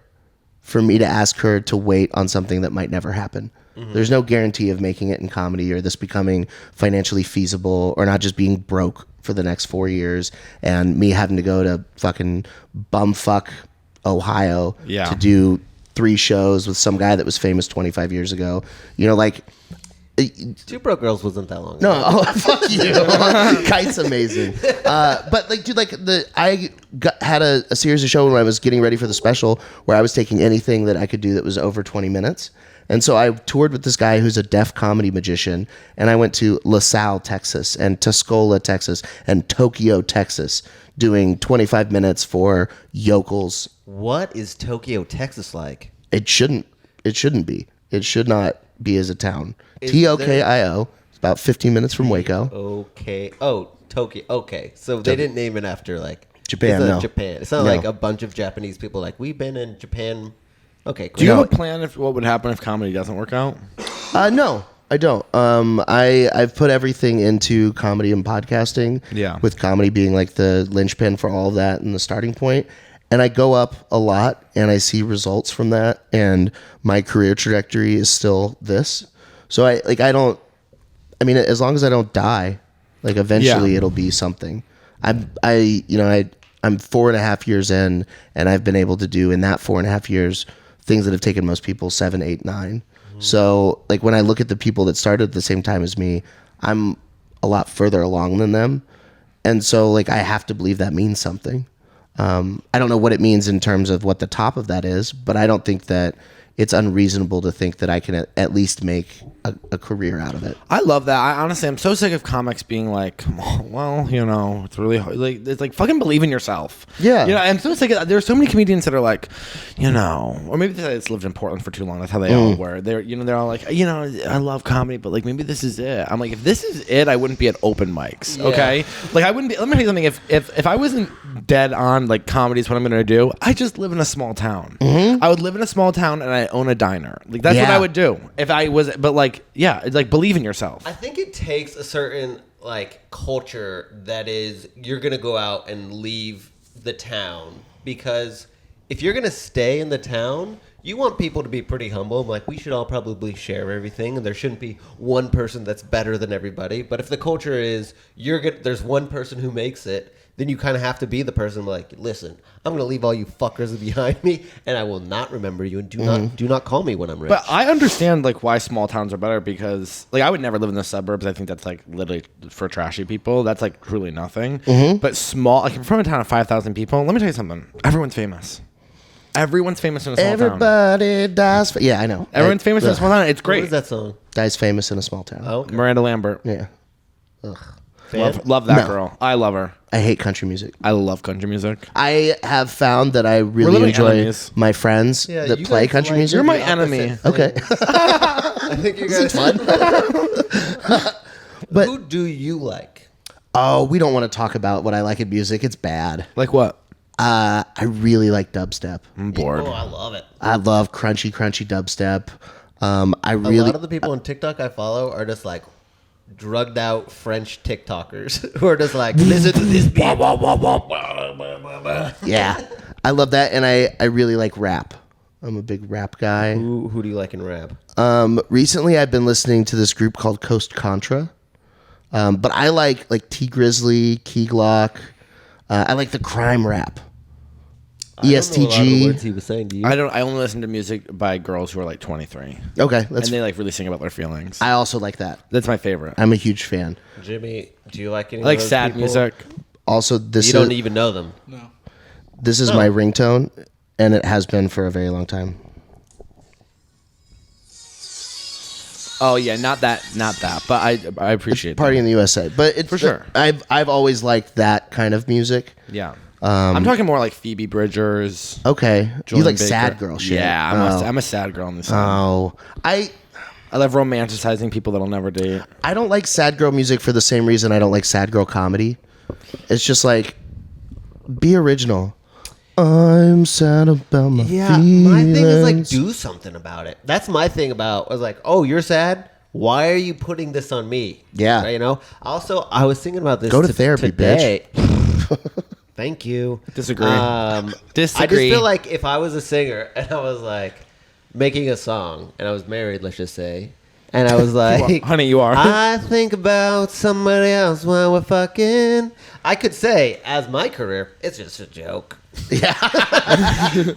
for me to ask her to wait on something that might never happen. Mm-hmm. There's no guarantee of making it in comedy or this becoming financially feasible or not just being broke for the next 4 years and me having to go to fucking bumfuck Ohio to do 3 shows with some guy that was famous 25 years ago. You know, like, Two Broke Girls wasn't that long ago. no, fuck you. Kite's amazing. But like, dude, like I had a series of shows when I was getting ready for the special where I was taking anything that I could do that was over 20 minutes. And so I toured with this guy who's a deaf comedy magician, and I went to LaSalle, Texas, and Tuscola, Texas, and Tokyo, Texas, doing 25 minutes for yokels. What is Tokyo, Texas like? It shouldn't be. It should not be as a town. Tokyo. It's about 15 minutes from Waco. Okay. Oh, Tokyo. Okay. So they didn't name it after like Japan. No. Japan. It's not like a bunch of Japanese people like, we've been in Japan. Okay. Cool. Do you have a plan if what would happen if comedy doesn't work out? No, I don't. I've put everything into comedy and podcasting. Yeah. With comedy being like the linchpin for all of that and the starting point. And I go up a lot and I see results from that. And my career trajectory is still this. So as long as I don't die, Like eventually Yeah. it'll be something. I'm 4.5 years in, and I've been able to do in that 4.5 years things that have taken most people 7, 8, 9. So like when I look at the people that started at the same time as me, I'm a lot further along than them. And so like I have to believe that means something. I don't know what it means in terms of what the top of that is, but I don't think that it's unreasonable to think that I can at least make a career out of it. I love that. I honestly, I'm so sick of comics being like, well, it's really hard. Like, it's like fucking believe in yourself. Yeah. I'm so sick of, there's so many comedians that are like, or maybe they just lived in Portland for too long. That's how they all were. They're all like, I love comedy, but like maybe this is it. I'm like, if this is it, I wouldn't be at open mics. Yeah. Okay. Like I wouldn't be, let me tell you something. If I wasn't dead on like comedy is what I'm going to do, I just live in a small town. I would live in a small town and I own a diner. Like that's what Yeah. I would do if I was, but like, yeah, it's like believe in yourself. I think it takes a certain like culture that is you're gonna go out and leave the town, because if you're gonna stay in the town, you want people to be pretty humble. Like we should all probably share everything, and there shouldn't be one person that's better than everybody. But if the culture is there's one person who makes it, then you kind of have to be the person like, listen, I'm going to leave all you fuckers behind me, and I will not remember you, and do not call me when I'm rich. But I understand like why small towns are better, because like I would never live in the suburbs. I think that's like literally for trashy people. That's like truly nothing. But small, like I'm from a town of 5,000 people. Let me tell you something. Everyone's famous. Everyone's famous in a small town. Everybody dies. Yeah, I know. Everyone's famous in a small town. It's What great. is that song? Dies famous in a small town. Oh, okay. Miranda Lambert. Yeah. Fan? Love that No. girl. I love her. I hate country music. I love country music. I have found that I really literally enjoy enemies. my friends Yeah, that you play guys country like- music. You're my the opposite enemy. thing. Okay. I think you guys fun. But- Who do you like? Oh, we don't want to talk about what I like in music. It's bad. Like what? I really like dubstep. I'm bored. Oh, I love it. I love crunchy dubstep. I A really lot of the people on TikTok I follow are just like drugged out French TikTokers who are just like, listen to this beat. yeah. I love that, and I really like rap. I'm a big rap guy. Who do you like in rap? Recently, I've been listening to this group called Coast Contra, but I like T Grizzly, Key Glock. I like the crime rap. I don't know a lot of the ESTG. words he was saying. Do you? I only listen to music by girls who are like 23, Okay, and that's. they like really sing about their feelings. I also like that. That's my favorite. I'm a huge fan. Jimmy, do you like any I like of those sad people? music. Also, this You don't even know them. No. this is my ringtone, and it has been for a very long time. Oh yeah, not that. But I appreciate Party that. in the USA, but it's For sure. I've always liked that kind of music. Yeah. I'm talking more like Phoebe Bridgers. Okay, you Julian like Baker. sad girl shit. Yeah, I'm a sad girl in this song. Oh, I I love romanticizing people that'll never date. I don't like sad girl music for the same reason I don't like sad girl comedy. It's just like, be original. I'm sad about my Yeah, feelings. my thing is like, do something about it. That's my thing about. I was like, oh, you're sad. Why are you putting this on me? Yeah. Right, you know. Also, I was thinking about this. Go to therapy, today. Thank you. Disagree. I just Disagree. feel like if I was a singer and I was like making a song and I was married, let's just say, and I was like, honey, you are. I think about somebody else while we're fucking. I could say, as my career, it's just a joke. Yeah.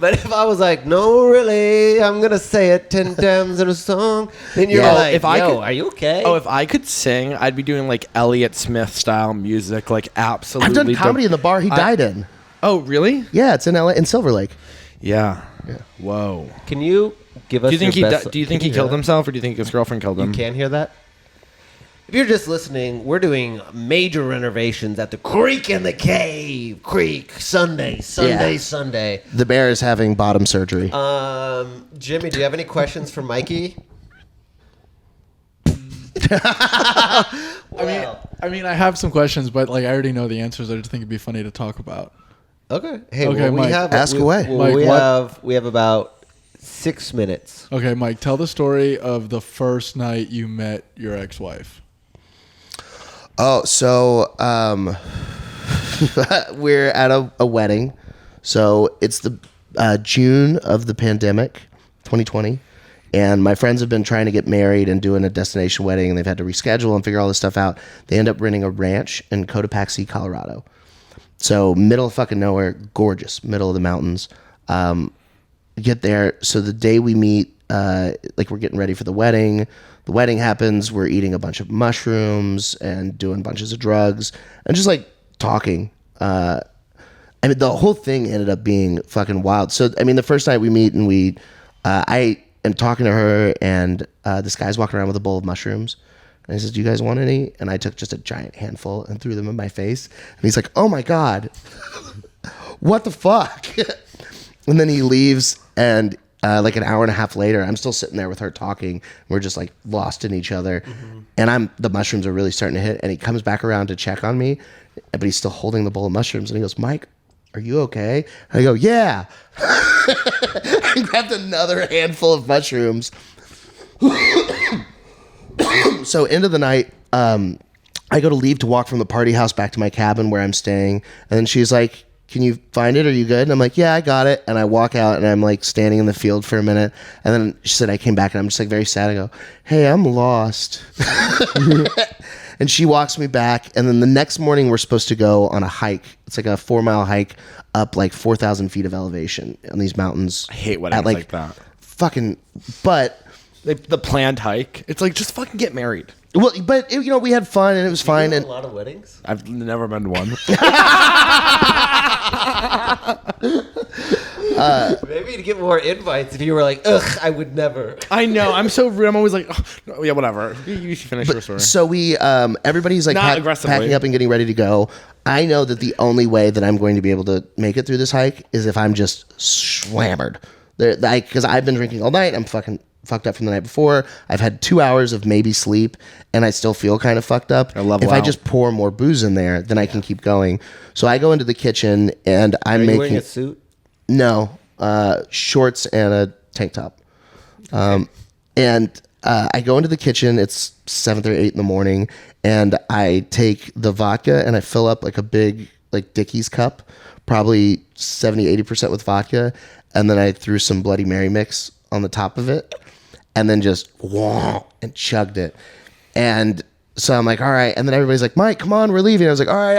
But if I was like, no, really, I'm gonna say it 10 times in a song, then you're Yeah. like, If I yo, could- are you okay? Oh, if I could sing, I'd be doing like Elliott Smith style music, like absolutely. I've done comedy in the bar he died in. Oh, really? Yeah, it's in LA, in Silver Lake. Yeah. Whoa. Can you give us? Do you think your he? best, Do you think can he hear killed that? himself, or do you think his girlfriend killed him? You can hear that. If you're just listening, we're doing major renovations at the Creek in the Cave. Creek Sunday. The bear is having bottom surgery. Jimmy, do you have any questions for Mikey? I mean, I have some questions, but like I already know the answers. I just think it'd be funny to talk about. Okay. Hey, Okay, well, we Mike. have Ask away. Mike, what- we have about 6 minutes. Okay, Mike, tell the story of the first night you met your ex-wife. Oh, so we're at a wedding. So it's the June of the pandemic, 2020, And my friends have been trying to get married and doing a destination wedding, and they've had to reschedule and figure all this stuff out. They end up renting a ranch in Cotopaxi, Colorado. So middle of fucking nowhere, gorgeous, middle of the mountains. Get there. So the day we meet, like we're getting ready for the wedding. The wedding happens. We're eating a bunch of mushrooms and doing bunches of drugs and just like talking. I mean, the whole thing ended up being fucking wild. So, I mean, the first night we meet and I am talking to her and this guy's walking around with a bowl of mushrooms. And he says, "Do you guys want any?" And I took just a giant handful and threw them in my face. And he's like, "Oh my God, what the fuck?" And then he leaves, and like an hour and a half later, I'm still sitting there with her talking. We're just like lost in each other. And the mushrooms are really starting to hit. And he comes back around to check on me, but he's still holding the bowl of mushrooms. And he goes, "Mike, are you okay?" And I go, "Yeah." I grabbed another handful of mushrooms. So end of the night, I go to leave to walk from the party house back to my cabin where I'm staying. And then she's like, "Can you find it? Are you good?" And I'm like, "Yeah, I got it." And I walk out and I'm like standing in the field for a minute. And then she said, I came back and I'm just like very sad. I go, "Hey, I'm lost." And she walks me back. And then the next morning we're supposed to go on a hike. It's like a 4-mile hike up like 4,000 feet of elevation on these mountains. I hate weddings like that. Fucking, but... The planned hike. It's like, just fucking get married. Well, but you know, we had fun and it was fine. And a lot of weddings. I've never been to one. Maybe to get more invites if you were like, ugh, I would never. I know. I'm so rude. I'm always like, oh, no, yeah, whatever. You should finish your story. So we, everybody's like Not aggressively. packing up and getting ready to go. I know that the only way that I'm going to be able to make it through this hike is if I'm just slammered. Because I've been drinking all night. I'm fucking fucked up from the night before. I've had 2 hours of maybe sleep, and I still feel kind of fucked up. If I just pour more booze in there, then I can keep going. So I go into the kitchen, and I'm making... Are you wearing a suit? No, shorts and a tank top. And I go into the kitchen. It's 7 or 8 in the morning, and I take the vodka and I fill up like a big like Dickies cup, probably 70-80% with vodka, and then I threw some Bloody Mary mix on the top of it, and then just and chugged it. And so I'm like, all right. And then everybody's like, "Mike, come on, we're leaving." I was like, all right,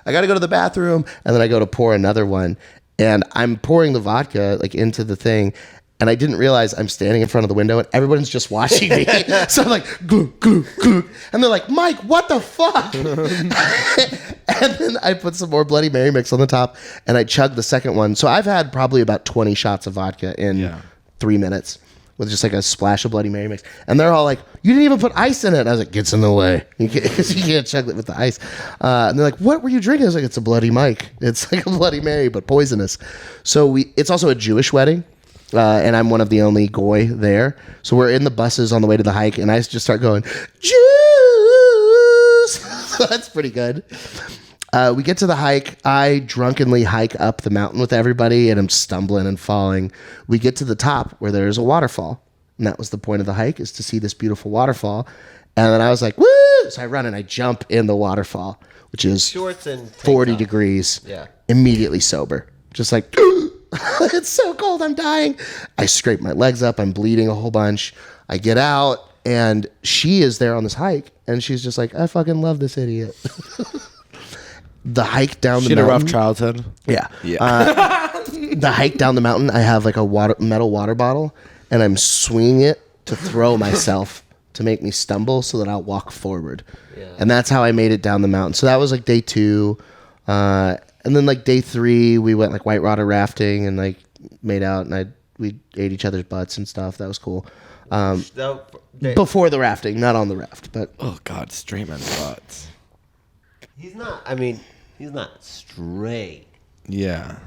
I got to go to the bathroom. And then I go to pour another one, and I'm pouring the vodka like into the thing. And I didn't realize I'm standing in front of the window and everyone's just watching me. So I'm like, glug, glug, glug. And they're like, "Mike, what the fuck?" And then I put some more Bloody Mary mix on the top and I chugged the second one. So I've had probably about 20 shots of vodka in 3 minutes with just like a splash of Bloody Mary mix. And they're all like, "You didn't even put ice in it." And I was like, "Gets in the way. You can't chug it with the ice." And they're like, "What were you drinking?" I was like, "It's a Bloody Mike. It's like a Bloody Mary, but poisonous." So it's also a Jewish wedding. And I'm one of the only goy there. So we're in the buses on the way to the hike, and I just start going, "Jews!" So that's pretty good. We get to the hike. I drunkenly hike up the mountain with everybody, and I'm stumbling and falling. We get to the top where there's a waterfall. And that was the point of the hike, is to see this beautiful waterfall. And then I was like, "Woo!" So I run and I jump in the waterfall, which is Shorts and 40 degrees. Yeah. Immediately sober. Just like... It's so cold, I'm dying. I scrape my legs up, I'm bleeding a whole bunch. I get out, and she is there on this hike, and she's just like, "I fucking love this idiot." The hike down the mountain. She had a rough childhood. Yeah. The hike down the mountain, I have like a metal water bottle, and I'm swinging it to throw myself to make me stumble so that I'll walk forward. Yeah. And that's how I made it down the mountain. So that was like day 2. And then like day 3, we went like whitewater rafting and like made out, and we ate each other's butts and stuff. That was cool. Before the rafting, not on the raft, but Oh God, straight men's butts. He's not straight. Yeah.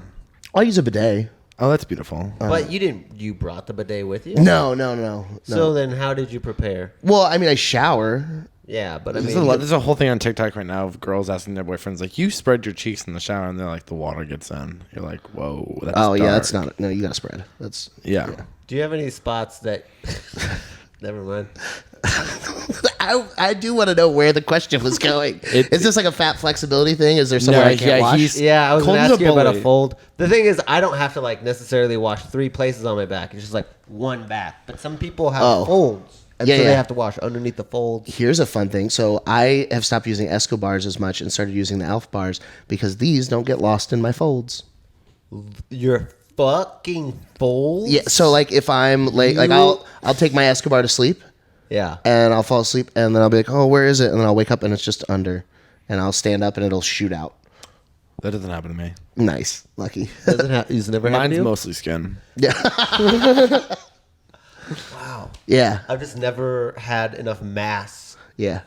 I'll use a bidet. Oh, that's beautiful. But you brought the bidet with you? No. So then how did you prepare? Well, I mean, I shower. Yeah, but I mean... There's a whole thing on TikTok right now of girls asking their boyfriends, like, "You spread your cheeks in the shower," and they're like, "The water gets in." You're like, "Whoa, that's Oh, yeah, dark." that's not... No, you gotta spread. That's... Yeah. Do you have any spots that Never mind. I do want to know where the question was going. Is this like a fat flexibility thing? Is there somewhere I can't wash? Yeah, I was going to Colton's ask you about a bully. fold. The thing is, I don't have to like necessarily wash 3 places on my back. It's just like one back. But some people have folds, and Yeah, so yeah. they have to wash underneath the folds. Here's a fun thing. So I have stopped using Escobars as much and started using the Elf bars because these don't get lost in my folds. Your fucking folds? Yeah. So like if I'm late, like I'll take my Escobar to sleep. Yeah. And I'll fall asleep, and then I'll be like, "Oh, where is it?" And then I'll wake up, and it's just under, and I'll stand up, and it'll shoot out. That doesn't happen to me. Nice, lucky. It's never happened Mine's to you? mostly skin. Wow. Yeah, I've just never had enough mass. yeah,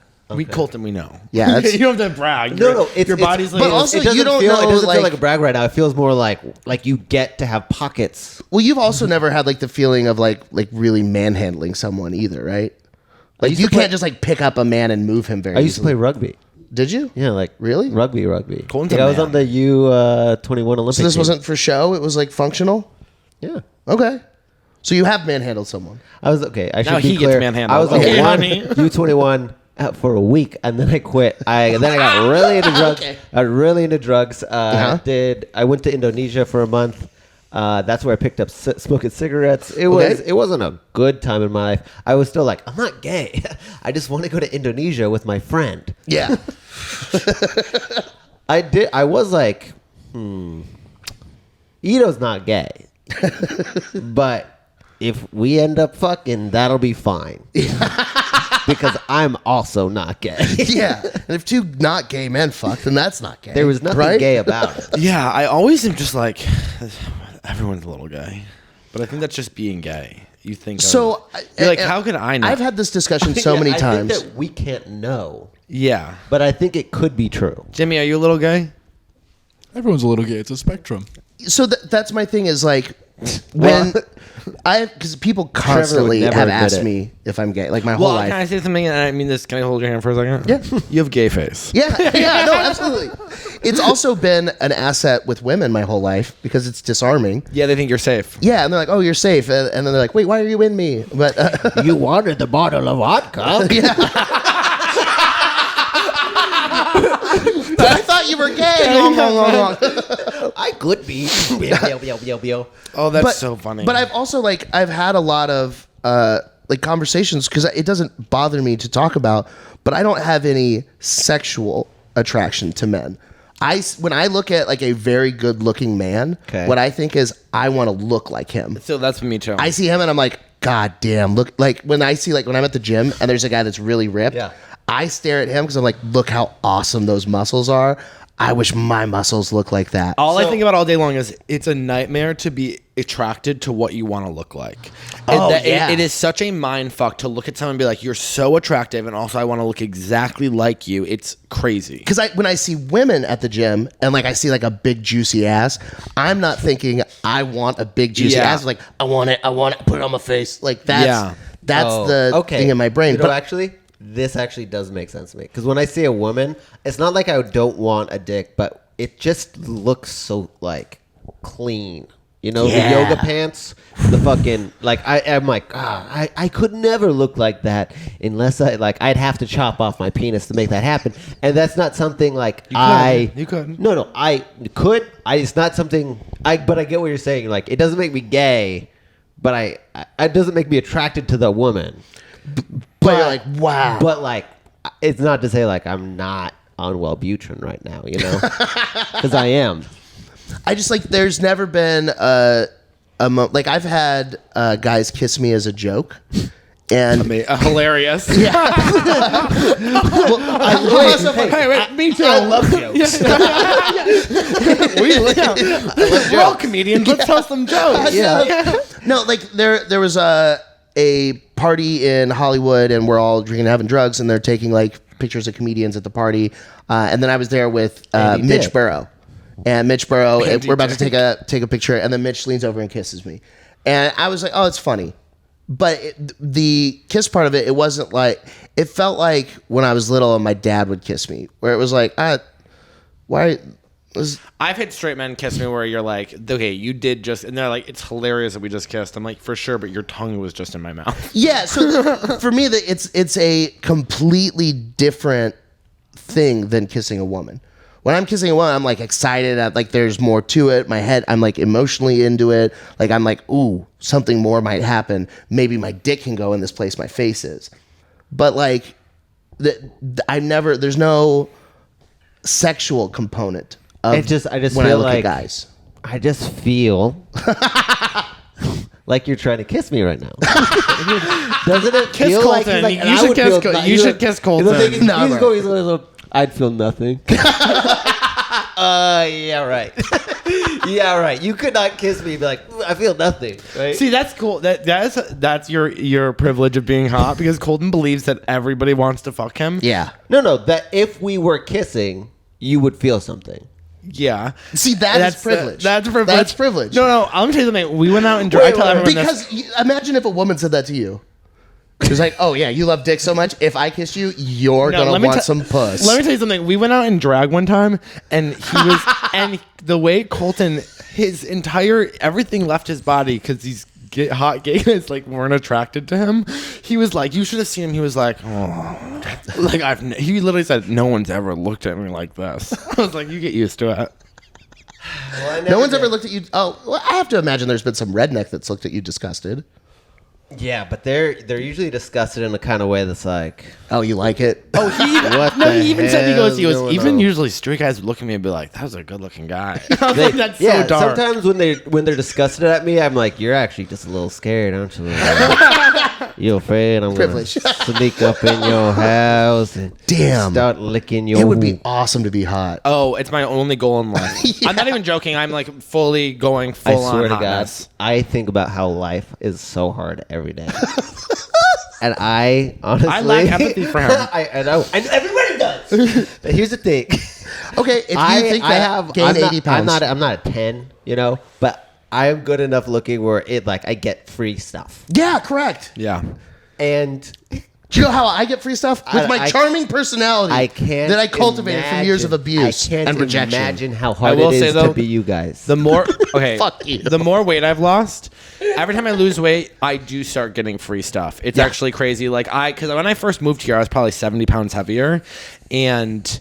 Colton, we know. yeah. That's, You don't have to brag. No, Your body's like. but also It doesn't you don't feel, know, it doesn't like- feel like a brag right now. It feels more like you get to have pockets. well, you've also never had like the feeling of like really manhandling someone either, right? Like used you to play- can't just like pick up a man and move him very. I used to easily. play rugby. Did you? Yeah, like Really? rugby. Colton's Like, a I was man. on the U21 Olympic So this team. wasn't for show. It was like functional. Yeah. Okay. So you have manhandled someone. I was okay. I should Now be he gets clear. manhandled. I was on Okay, one honey. U21 for a week, and then I quit. Then I got really into drugs. Okay. I got really into drugs. Uh-huh. I went to Indonesia for a month. That's where I picked up smoking cigarettes. It wasn't a good time in my life. I was still like, I'm not gay. I just want to go to Indonesia with my friend. Yeah. I was like, Ito's not gay. But if we end up fucking, that'll be fine. Because I'm also not gay. Yeah. And if 2 not gay men fuck, then that's not gay. There was nothing right? gay about it. Yeah, I always am just like, everyone's a little gay. But I think that's just being gay. You think. So You're like, how could I know? I've had this discussion so Yeah, many I times. think that we can't know, Yeah. but I think it could be true. Jimmy, are you a little gay? Everyone's a little gay. It's a spectrum. So that's my thing is like when because people constantly never have admit asked it. me if I'm gay, like my whole Well, life. can I say something? And I mean this. Can I hold your hand for a second? Yeah. You have gay face. Yeah, no, absolutely. It's also been an asset with women my whole life because it's disarming. Yeah, they think you're safe. Yeah, and they're like, "Oh, you're safe," and then they're like, "Wait, why are you in me?" But You wanted the bottle of vodka. I thought you were gay. Wrong. I could be. Oh, that's so funny. But I've also I've had a lot of conversations because it doesn't bother me to talk about, but I don't have any sexual attraction to men. When I look at like a very good looking man, Okay. what I think is I want to look like him. So that's me too. I see him and I'm like, God damn, look, like when I see when I'm at the gym and there's a guy that's really ripped, Yeah. I stare at him because I'm like, look how awesome those muscles are. I wish my muscles look like that. All I think about all day long is it's a nightmare to be attracted to what you want to look like. Oh, yeah. It is such a mind fuck to look at someone and be like, you're so attractive, and also I want to look exactly like you. It's crazy. Because when I see women at the gym and I see a big juicy ass, I'm not thinking I want a big juicy Yeah. ass. Like I want it, put it on my face. Like that's Yeah. the thing in my brain. You know, actually, this actually does make sense to me. Because when I see a woman, it's not like I don't want a dick, but it just looks so clean. You know, Yeah. the yoga pants, the fucking I'm like, I could never look like that unless I'd have to chop off my penis to make that happen, and that's not something You could. No, I could. It's not something but I get what you're saying. Like, it doesn't make me gay, but it doesn't make me attracted to the woman. but you're like, wow. But it's not to say I'm not on Wellbutrin right now, you know, because I am. I just there's never been I've had guys kiss me as a joke, and Hilarious. well, Wait, me too. I love jokes. We're all comedians. Let's tell some jokes. No, there was a party in Hollywood, and we're all drinking and having drugs, and they're taking pictures of comedians at the party, and then I was there with Andy Mitch Dick. Burrow, and Mitch Burrow, and Andy we're about to Dick. take a picture, and then Mitch leans over and kisses me, and I was like, oh, it's funny, but the kiss part of it, it wasn't it felt like when I was little and my dad would kiss me, where it was why. I've had straight men kiss me where you're like, okay, you did just, and they're like, it's hilarious that we just kissed. I'm like, for sure, but your tongue was just in my mouth. Yeah, so for me, it's a completely different thing than kissing a woman. When I'm kissing a woman, I'm like excited. Like there's more to it. My head, I'm like emotionally into it. Like I'm like, ooh, something more might happen. Maybe my dick can go in this place my face is. But like, there's no sexual component. I just when feel I look like at guys. I just feel like you're trying to kiss me right now. Doesn't it Kiss feel like Colton. he's like, You should kiss Colton. You should kiss Colton. I'd feel nothing. Yeah, right. Yeah, right. You could not kiss me and be like, I feel nothing. Right? See, that's cool. That's your privilege of being hot because Colton believes that everybody wants to fuck him. Yeah. No. That if we were kissing, you would feel something. Yeah. See, that's privilege. That's privilege. That's privilege. No. Let me tell you something. We went out and I tell everyone this. Because imagine if a woman said that to you. She was like, oh, yeah, you love dick so much. If I kiss you, you're going to want some puss. Let me tell you something. We went out in drag one time, and he was, and the way Colton, his entire, everything left his body because these hot gay guys, like, weren't attracted to him. He was like, you should have seen him. He was like, oh. Like, he literally said, no one's ever looked at me like this. I was like, you get used to it. Well, no one's ever looked at you. Oh, well, I have to imagine there's been some redneck that's looked at you disgusted. Yeah, but they're usually disgusted in a kind of way that's like, oh, you like it? Oh, he even, What no, the he even said, he goes, going even on? usually straight guys would look at me and be like, that was a good looking guy. I was like, that's so dark. Sometimes when they're disgusted at me, I'm like, you're actually just a little scared, aren't you? You afraid I'm Privilege. gonna sneak up in your house and start licking your. It would be awesome to be hot. Oh, it's my only goal in life. Yeah. I'm not even joking. I'm like fully going I full on swear to God, hotness. I think about how life is so hard every day. And I honestly, I lack empathy for him. I know, and everybody does. But here's the thing. Okay, if you think that gain 80 pounds. I'm not a 10, but I am good enough looking where I get free stuff. Yeah, correct. Yeah. And Do you know how I get free stuff? With my I- charming personality I can't that I cultivated from years of abuse I can't and rejection. imagine how I hard will it say, is though, to be you guys. The more okay, Fuck you. The more weight I've lost, every time I lose weight, I do start getting free stuff. It's actually crazy. Like because when I first moved here, I was probably 70 pounds heavier, and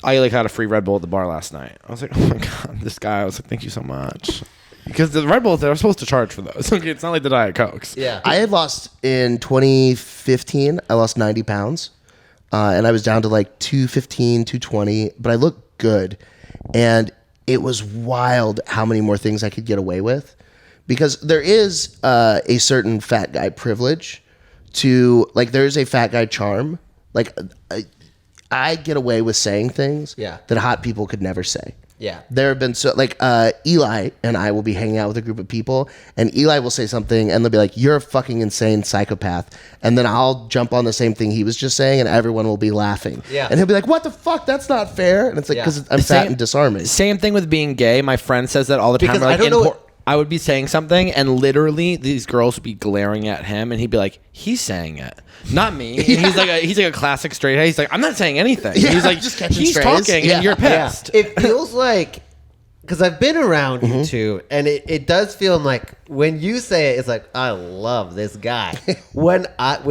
I got a free Red Bull at the bar last night. I was like, oh my God, this guy. I was like, thank you so much. Because the Red Bulls, they're supposed to charge for those. Okay, it's not like the Diet Cokes. Yeah. I had lost in 2015. I lost 90 pounds, and I was down to like 215, 220. But I looked good, and it was wild how many more things I could get away with, because there is a certain fat guy privilege to there is a fat guy charm. I get away with saying things that hot people could never say. Yeah. There have been Eli and I will be hanging out with a group of people, and Eli will say something and they'll be like, you're a fucking insane psychopath. And then I'll jump on the same thing he was just saying and everyone will be laughing. Yeah. And he'll be like, what the fuck? That's not fair. And it's like, because I'm fat and disarming. Same thing with being gay. My friend says that all the time. Because We're I don't know I would be saying something, and literally these girls would be glaring at him, and he'd be like, "He's saying it, not me." And he's like a classic straight guy. He's like, "I'm not saying anything." Yeah, he's like, just catching "He's strays. talking, Yeah. and you're pissed." Yeah. It feels like, because I've been around you two, and it does feel like when you say it, it's like, I love this guy. When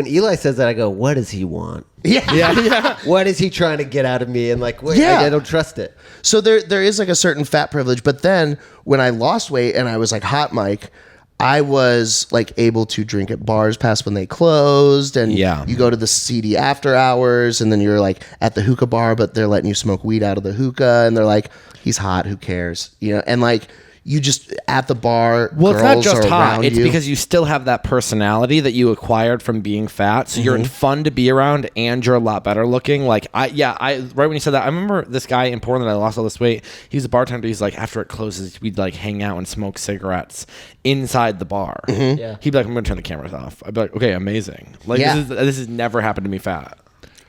Eli says that, I go, what does he want? Yeah. What is he trying to get out of me? And wait, I don't trust it. So there is a certain fat privilege, but then when I lost weight and I was hot mic, I was able to drink at bars past when they closed, and you go to the seedy after hours, and then you're at the hookah bar, but they're letting you smoke weed out of the hookah, and they're like, he's hot, who cares, and you just at the bar. Well, it's not just hot. around It's you. because you still have that personality that you acquired from being fat. So you're fun to be around, and you're a lot better looking. I right when you said that, I remember this guy in Portland that I lost all this weight. He was a bartender. He's like, after it closes, we'd hang out and smoke cigarettes inside the bar. Yeah. He'd be like, I'm gonna turn the cameras off. I'd be like, okay, amazing. This has never happened to me fat.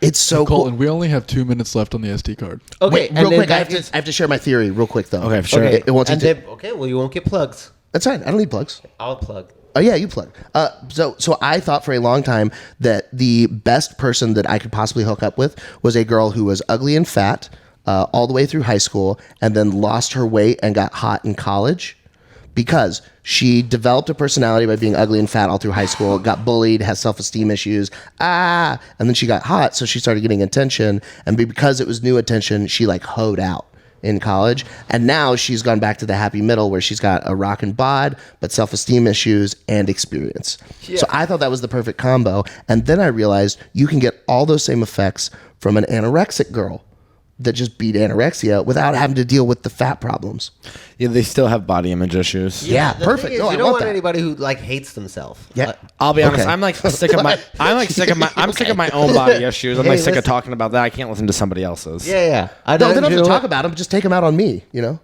It's so Colton, cool. we only have 2 minutes left on the SD card. Okay, Wait, and real then quick, I that have to share my theory real quick though. Okay, sure. Okay, It won't take okay, well, you won't get plugs. That's fine. I don't need plugs. I'll plug. Oh yeah, you plug. So I thought for a long time that the best person that I could possibly hook up with was a girl who was ugly and fat, all the way through high school, and then lost her weight and got hot in college because she developed a personality by being ugly and fat all through high school, got bullied, has self-esteem issues, and then she got hot, so she started getting attention, and because it was new attention, she like hoed out in college, and now she's gone back to the happy middle where she's got a rockin' bod, but self-esteem issues and experience. Yeah. So I thought that was the perfect combo, and then I realized you can get all those same effects from an anorexic girl that just beat anorexia without having to deal with the fat problems. Yeah, they still have body image issues. Yeah, the perfect. thing is, No, I you don't want that. anybody who like hates themselves. Yeah. I'll be honest. Okay. I'm like sick of my. I'm sick of my own body issues. I'm Hey, like sick of listen. talking about that. I can't listen to somebody else's. Yeah. I No, they don't have you to know talk what? about them. Just take them out on me, you know?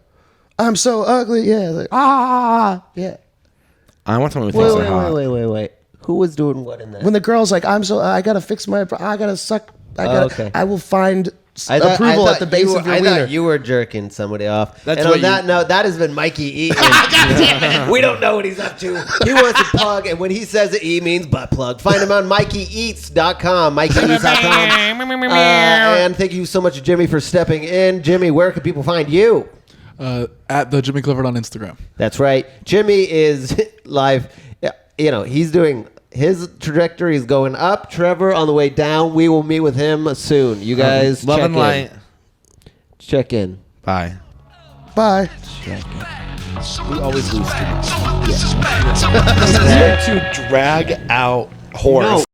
I'm so ugly. Yeah. Like, yeah. I want someone who thinks they're hot. Wait. Who was doing what in that? When the girl's like, I got to fix my, I got to suck. Okay. I will find approval thought at the base you were, of your I wiener. thought you were jerking somebody off. That's and what on that note, that has been Mikey Eaton. We don't know what he's up to. He wants to plug, and when he says it, he means butt plug. Find him on MikeyEats.com, MikeyEats.com. And thank you so much, Jimmy, for stepping in. Jimmy, where can people find you? At the Jimmy Clifford on Instagram. That's right. Jimmy is live. You know, he's doing... His trajectory is going up. Trevor on the way down. We will meet with him soon. You guys Love check and in. light. Check in. Bye. Bye. We always lose. Some of this is bad. Some of this is To drag out horse.